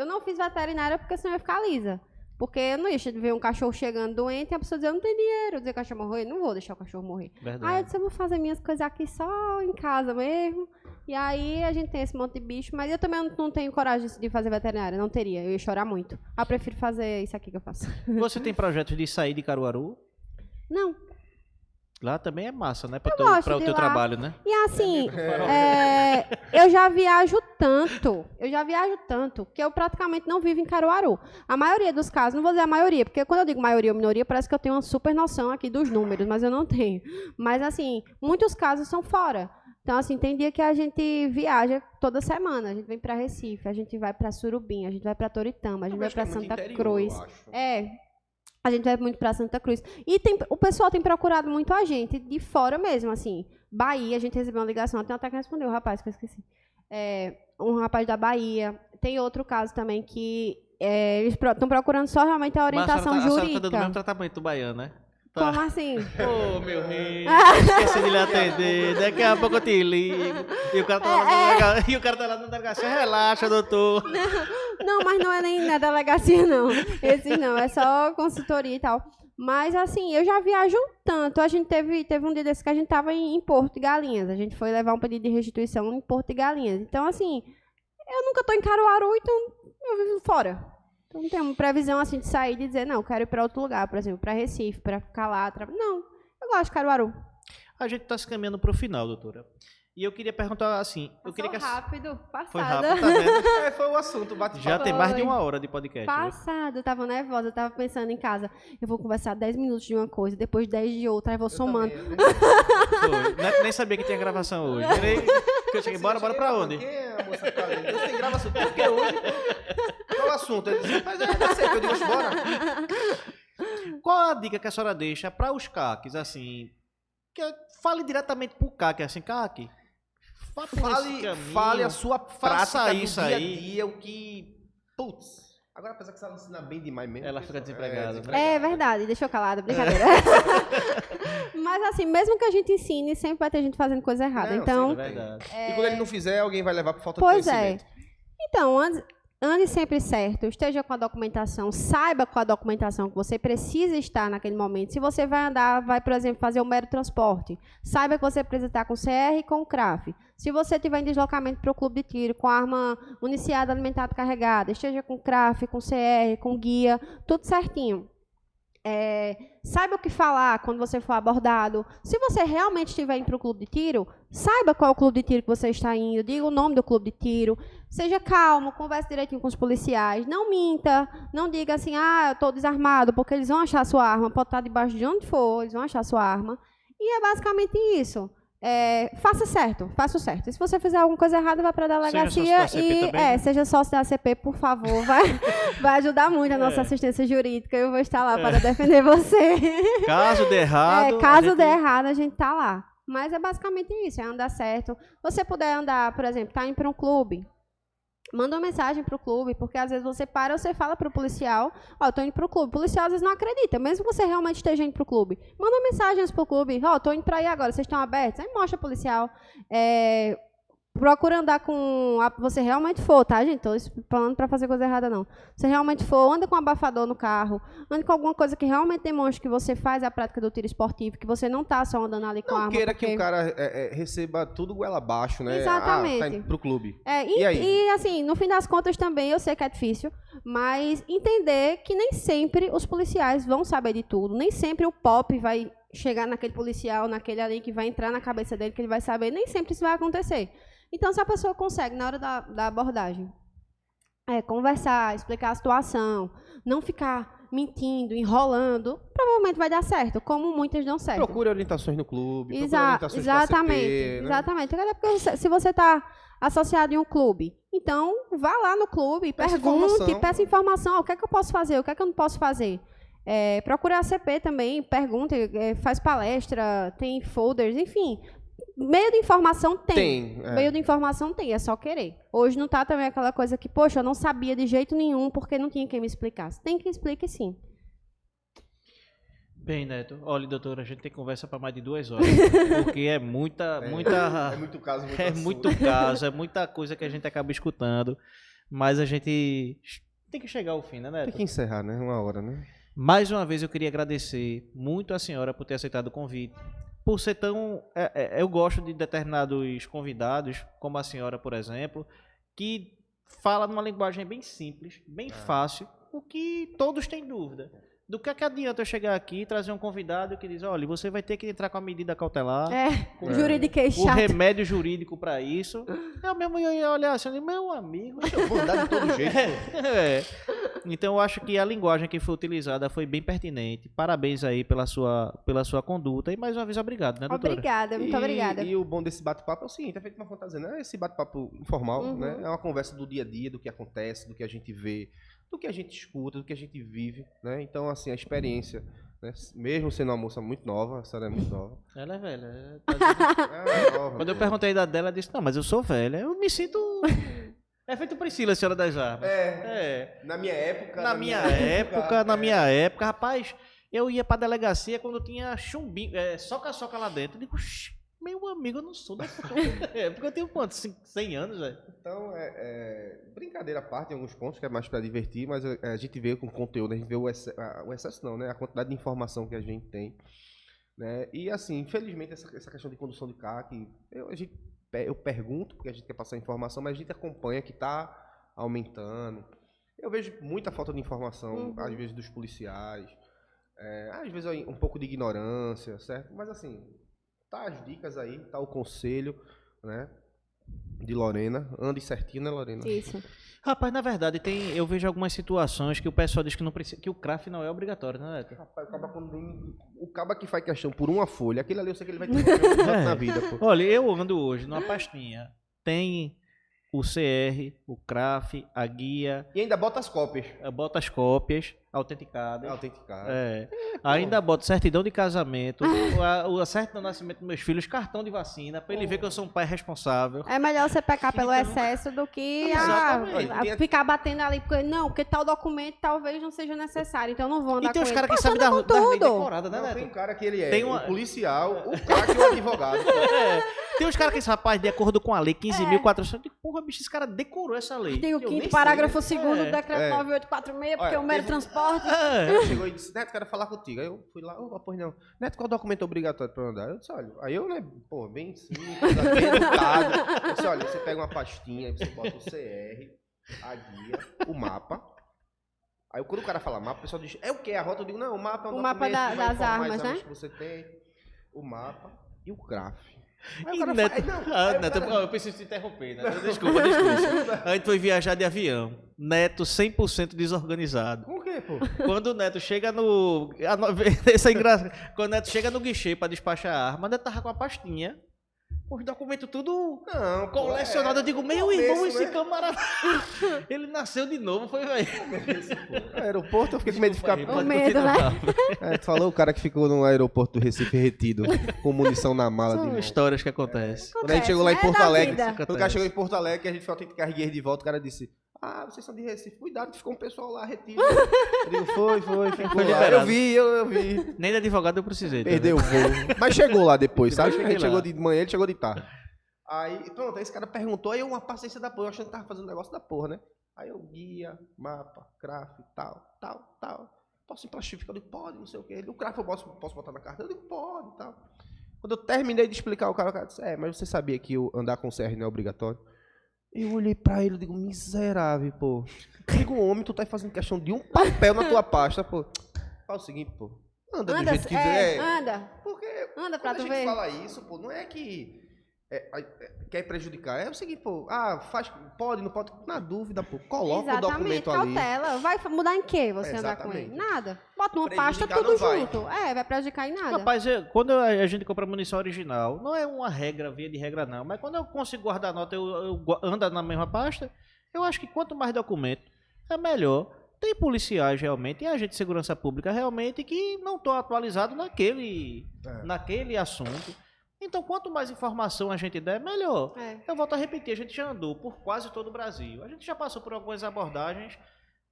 não fiz veterinária porque senão eu ia ficar lisa. Porque eu não ia ver um cachorro chegando doente e a pessoa dizer, eu não tenho dinheiro, dizer que o cachorro morrer, não vou deixar o cachorro morrer. Verdade. Aí eu disse, eu vou fazer minhas coisas aqui só em casa mesmo. E aí a gente tem esse monte de bicho, mas eu também não tenho coragem de fazer veterinária, não teria, eu ia chorar muito. Eu prefiro fazer isso aqui que eu faço. Você tem projetos de sair de Caruaru? Não. Lá também é massa, né? Para o teu trabalho, né? E assim, eu já viajo tanto, que eu praticamente não vivo em Caruaru. A maioria dos casos, não vou dizer a maioria, porque quando eu digo maioria ou minoria, parece que eu tenho uma super noção aqui dos números, mas eu não tenho. Mas assim, muitos casos são fora. Então, assim, tem dia que a gente viaja toda semana. A gente vem para Recife, a gente vai para Surubim, a gente vai para Toritama, a gente vai para Santa Cruz. A gente vai muito para Santa Cruz. E o pessoal tem procurado muito a gente de fora mesmo, assim. Bahia, a gente recebeu uma ligação, até que respondeu o rapaz, que eu esqueci. Um rapaz da Bahia. Tem outro caso também que eles estão procurando só realmente a orientação jurídica. A senhora tá dando o mesmo tratamento do baiano, né? Tá. Como assim? Meu rei, esqueci de lhe atender, daqui a pouco eu te ligo. E o cara tá lá na delegacia, relaxa, doutor. Não, mas não é nem na delegacia, não. Esse não, é só consultoria e tal. Mas, assim, eu já viajo tanto. A gente teve um dia desse que a gente tava em Porto de Galinhas. A gente foi levar um pedido de restituição em Porto de Galinhas. Então, assim, eu nunca tô em Caruaru, então eu vivo fora. Então, não tem uma previsão, assim, de sair e de dizer, não, quero ir para outro lugar, por exemplo, para Recife, para ficar lá. Não, eu gosto de Caruaru. A gente está se caminhando para o final, doutora. E eu queria perguntar, assim... Rápido, passada. Foi rápido, tá vendo? Foi o assunto, bate-papo. Já tem mais de 1 hora de podcast. Passado, eu tava nervosa, eu tava pensando em casa, eu vou conversar 10 minutos de uma coisa, depois 10 de outra, aí eu vou somando. Foi. Nem sabia que tinha gravação hoje. Eu cheguei, bora pra onde? Quem é a moça que tá ali? Deus tem gravação, porque hoje... Qual é o assunto? Ele disse, mas dá certo, eu digo, bora. Qual a dica que a senhora deixa para os CACs, assim... Fale diretamente pro CAC, assim, CAC... Fale a sua prática isso do dia a aí. dia, o que... Putz, agora apesar que você ensina bem demais mesmo. Ela fica desempregada. É verdade, deixa eu calada, brincadeira. Mas assim, mesmo que a gente ensine, sempre vai ter gente fazendo coisa errada. Então, sim, é verdade. E quando ele não fizer, alguém vai levar por falta de conhecimento. Então, ande sempre certo, esteja com a documentação, saiba qual a documentação que você precisa estar naquele momento. Se você vai andar, por exemplo, fazer o mero transporte, saiba que você precisa estar com o CR e com o CRAF. Se você estiver em deslocamento para o clube de tiro, com a arma municiada, alimentada, carregada, esteja com o CRAF, com o CR, com o guia, tudo certinho. Saiba o que falar quando você for abordado. Se você realmente estiver indo para o clube de tiro, saiba qual é o clube de tiro que você está indo, diga o nome do clube de tiro, seja calmo, converse direitinho com os policiais, não minta, não diga assim, eu estou desarmado, porque eles vão achar a sua arma, pode estar debaixo de onde for, eles vão achar a sua arma. E é basicamente isso. Faça o certo. E se você fizer alguma coisa errada, vá para a delegacia seja sócio da ACP, por favor. Vai ajudar muito a nossa assistência jurídica. Eu vou estar lá para defender você. Caso dê errado. Der errado, a gente tá lá. Mas é basicamente isso, é andar certo. Você puder andar, por exemplo, tá indo para um clube, Manda uma mensagem pro clube, porque às vezes você fala pro policial, ó, tô indo pro clube. O policial às vezes não acredita, mesmo que você realmente esteja indo pro clube. Manda uma mensagem pro clube, ó, tô indo pra aí agora, vocês estão abertos? Aí mostra pro policial. Procura andar com... Você realmente for, tá, gente? Tô falando pra fazer coisa errada, não. Você realmente for, anda com um abafador no carro, anda com alguma coisa que realmente demonstre que você faz a prática do tiro esportivo, que você não tá só andando ali com a arma. Não queira que o cara receba tudo goela abaixo, né? Exatamente. Tá indo pro clube. E aí? E, assim, no fim das contas também, eu sei que é difícil, mas entender que nem sempre os policiais vão saber de tudo, nem sempre o POP vai chegar naquele policial, naquele ali que vai entrar na cabeça dele, que ele vai saber, nem sempre isso vai acontecer. Então, se a pessoa consegue, na hora da abordagem, conversar, explicar a situação, não ficar mentindo, enrolando, provavelmente vai dar certo, como muitas dão certo. Procure orientações no clube, procure orientações exatamente, CP, né? Exatamente. Porque se você está associado em um clube, então vá lá no clube, pergunte, peça informação, o que é que eu posso fazer, o que é que eu não posso fazer. Procure a CP também, pergunte, faz palestra, tem folders, enfim... Meio de informação tem. Meio de informação tem, é só querer. Hoje não tá também aquela coisa que, poxa, eu não sabia de jeito nenhum porque não tinha quem me explicasse. Tem quem explique, sim. Bem, Neto, olha, doutora, a gente tem conversa para mais de 2 horas, porque é muita... É muito caso, muito É assunto. muito caso, é muita coisa que a gente acaba escutando, mas a gente tem que chegar ao fim, né, Neto? Tem que encerrar, né? 1 hora, né? Mais uma vez eu queria agradecer muito a senhora por ter aceitado o convite. Por ser tão... eu gosto de determinados convidados, como a senhora, por exemplo, que fala numa linguagem bem simples, bem fácil, o que todos têm dúvida. Do que adianta eu chegar aqui e trazer um convidado que diz, olha, você vai ter que entrar com a medida cautelar. Jurídica é chato. O remédio jurídico para isso. Eu mesmo ia olhar assim, meu amigo. Eu vou andar de todo jeito. Então eu acho que a linguagem que foi utilizada foi bem pertinente. Parabéns aí pela sua conduta. E mais uma vez, obrigado, né, doutora? Obrigada, muito obrigada. E o bom desse bate-papo é o seguinte, é feito uma fantasia, né? Esse bate-papo informal, né? É uma conversa do dia a dia, do que acontece, do que a gente vê, do que a gente escuta, do que a gente vive, né? Então, assim, a experiência, né? Mesmo sendo uma moça muito nova, a senhora é muito nova. Ela é velha. Nova, Quando eu perguntei a idade dela, ela disse, não, mas eu sou velha. Eu me sinto... É feito Priscila, a senhora das armas. Na minha época... Na minha época, rapaz, eu ia pra delegacia quando tinha chumbinho, soca-soca lá dentro. Eu digo, meu amigo, eu não sou dessa época. Eu tenho quantos? 100 anos, velho? Então, brincadeira à parte em alguns pontos, que é mais para divertir, mas a gente vê com conteúdo, a gente vê o excesso não, né? A quantidade de informação que a gente tem, né? E assim, infelizmente, essa questão de condução de carro, que eu pergunto, porque a gente quer passar informação, mas a gente acompanha que está aumentando. Eu vejo muita falta de informação, às vezes, dos policiais, às vezes um pouco de ignorância, certo? Mas assim... Tá as dicas aí, tá o conselho, né, de Lorena. Ande certinho, né, Lorena? Isso. Rapaz, na verdade, eu vejo algumas situações que o pessoal diz que não precisa, que o CRAF não é obrigatório, né, Neto? Rapaz, o caba que faz questão por uma folha, aquele ali eu sei que ele vai ter na vida, pô. Olha, eu ando hoje numa pastinha, tem o CR, o CRAF, a guia... E ainda bota as cópias. Bota as cópias autenticadas. Autenticadas. Ainda bota certidão de casamento, o certidão de nascimento dos meus filhos, cartão de vacina, pra ele ver que eu sou um pai responsável. É melhor você pecar pelo excesso do que ficar batendo ali, porque tal documento talvez não seja necessário, então eu não vou andar com ele. E tem os caras que sabem da lei decorada, né, Neto? Tem um cara que ele o policial, o cara que é o advogado. Tem uns caras que dizem, rapaz, de acordo com a lei 15.400, porra, bicho, esse cara decorou essa lei. Tem o 5º parágrafo 2º do decreto 9846, porque o meio transporte. Ele chegou e disse, Neto, quero falar contigo. Aí eu fui lá, pois não. Neto, qual documento obrigatório pra eu andar? Eu disse, olha, aí eu, né, pô, bem simples, bem educado. Eu disse, olha, você pega uma pastinha, aí você bota o CR, a guia, o mapa. Aí quando o cara fala mapa, o pessoal diz, é o quê? A rota? Eu digo, não, o mapa é um documento mapa das armas, né? Que você tem, o mapa e o CRAF. Aí o Neto, Neto, eu preciso te interromper, né? Desculpa. A gente foi viajar de avião. Neto 100% desorganizado. Por quê, pô? Quando o Neto chega no... Isso é engraçado. Quando o Neto chega no guichê pra despachar a arma, o Neto tava com a pastinha os documentos tudo colecionado. Eu digo, meu irmão, esse camarada, ele nasceu de novo, foi, velho. No aeroporto eu fiquei com medo de ficar... Com medo, né? Tu falou o cara que ficou no aeroporto do Recife retido, com munição na mala. São histórias que acontecem. Quando a gente chegou lá em Porto Alegre, quando o cara chegou em Porto Alegre, que a gente foi ter que carregar ele de volta, o cara disse... vocês são de Recife, cuidado que ficou um pessoal lá retido. Eu digo, foi liberado. Eu vi. Nem de advogado eu precisei. Perdeu o voo. Mas chegou lá depois, sabe? A gente chegou de manhã, ele chegou de tarde. Aí, pronto, aí esse cara perguntou, aí uma paciência da porra, eu achando que tava fazendo um negócio da porra, né? Aí eu, guia, mapa, craft, tal. Posso ir pra Chifica? Eu digo, pode, não sei o quê. O craft eu posso botar na carteira? Eu digo, pode, tal. Quando eu terminei de explicar, o cara disse, mas você sabia que andar com CR não é obrigatório? Eu olhei pra ele e digo, miserável, pô. Digo, homem, tu tá fazendo questão de um papel na tua pasta, pô. Fala o seguinte, pô. Anda do jeito que quiser. Anda. Porque anda pra quando tu a gente ver. fala isso, pô, não é que quer prejudicar. É o seguinte, pô. Faz, pode, não pode. Na dúvida, pô. Coloca o documento ali. Cautela. Vai mudar em quê você andar com ele? Nada. Bota numa pasta tudo junto. Vai prejudicar em nada. Rapaz, quando a gente compra munição original, não é uma regra, via de regra não, mas quando eu consigo guardar a nota, eu ando na mesma pasta, eu acho que quanto mais documento, é melhor. Tem policiais realmente, e agentes de segurança pública realmente que não estão atualizados naquele assunto. Então, quanto mais informação a gente der, melhor. Eu volto a repetir, a gente já andou por quase todo o Brasil. A gente já passou por algumas abordagens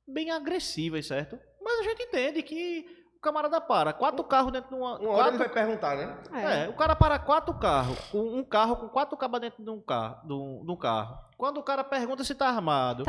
bem agressivas, certo? Mas a gente entende que o camarada para 4 carros dentro de uma... Uma hora ele vai perguntar, né? O cara para 4 carros, um carro com 4 cabas dentro de um carro. Quando o cara pergunta se tá armado,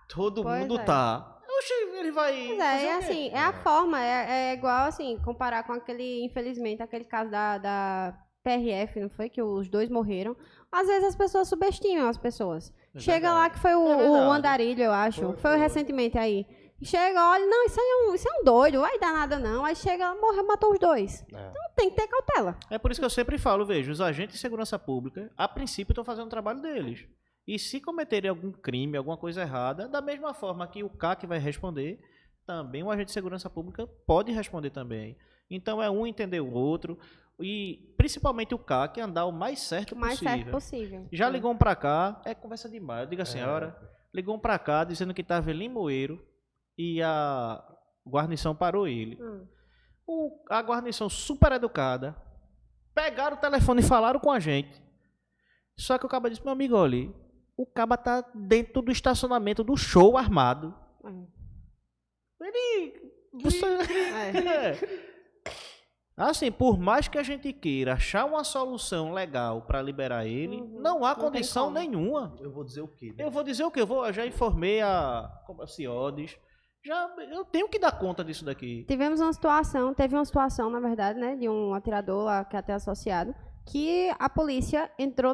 todo mundo tá. Oxe, ele vai... assim, é a forma, é igual, assim, comparar com infelizmente, aquele caso da PRF, não foi? Que os 2 morreram. Às vezes as pessoas subestimam as pessoas. Chega lá que foi o Andarilho, eu acho. Foi recentemente aí. Chega, olha, não, isso é um doido, vai dar nada não. Aí chega, morreu, matou os 2. Então tem que ter cautela. É por isso que eu sempre falo, vejo, os agentes de segurança pública, a princípio, estão fazendo o trabalho deles. E se cometerem algum crime, alguma coisa errada, da mesma forma que o CAC vai responder, também o agente de segurança pública pode responder também. Então é um entender o outro e principalmente o CAC andar o mais certo possível. Já ligou pra cá, é conversa demais. Eu digo a senhora, ligou pra cá dizendo que estava em Limoeiro e a guarnição parou ele. A guarnição super educada, pegaram o telefone e falaram com a gente. Só que o caba disse, meu amigo, olha, o caba tá dentro do estacionamento do show armado. Assim, por mais que a gente queira achar uma solução legal para liberar ele, não há condição nenhuma. Eu vou dizer o quê? Eu vou dizer o quê? Eu já informei a CIODES. Eu tenho que dar conta disso daqui. Teve uma situação, na verdade, né, de um atirador lá, que é até associado, que a polícia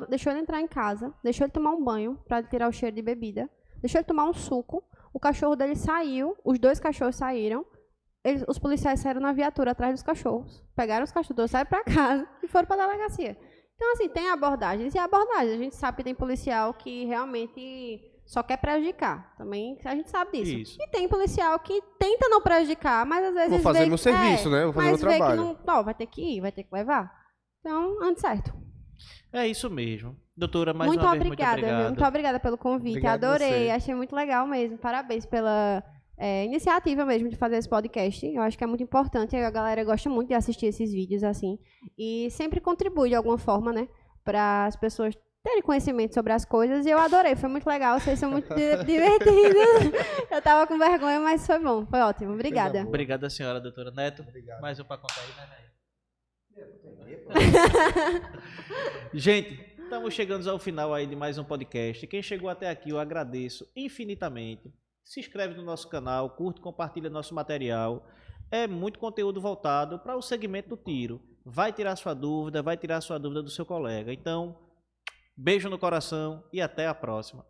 deixou ele entrar em casa, deixou ele tomar um banho para tirar o cheiro de bebida, deixou ele tomar um suco, o cachorro dele saiu, os 2 cachorros saíram, os policiais saíram na viatura atrás dos cachorros, pegaram os cachorros, saíram para casa e foram para a delegacia. Então, assim, tem abordagens e abordagens. A gente sabe que tem policial que realmente só quer prejudicar. Também a gente sabe disso. Isso. E tem policial que tenta não prejudicar, mas às vezes... Vou fazer meu serviço, né? Vou fazer meu trabalho. Que não, vai ter que ir, vai ter que levar. Então, ande certo. É isso mesmo. Doutora, mais uma vez, muito obrigado. Muito obrigada pelo convite. Obrigado adorei, achei muito legal mesmo. Parabéns pela iniciativa mesmo de fazer esse podcast. Eu acho que é muito importante. A galera gosta muito de assistir esses vídeos assim. E sempre contribui de alguma forma, né? Para as pessoas terem conhecimento sobre as coisas. E eu adorei, foi muito legal. Vocês são muito divertidos. Eu tava com vergonha, mas foi bom. Foi ótimo. Obrigada. Obrigada, senhora, doutora Neto. Obrigado. Mais um para contar aí, né, velho? Gente, estamos chegando ao final aí de mais um podcast. Quem chegou até aqui, eu agradeço infinitamente. Se inscreve no nosso canal, curte, compartilha nosso material. É muito conteúdo voltado para o segmento do tiro. Vai tirar sua dúvida do seu colega. Então, beijo no coração e até a próxima.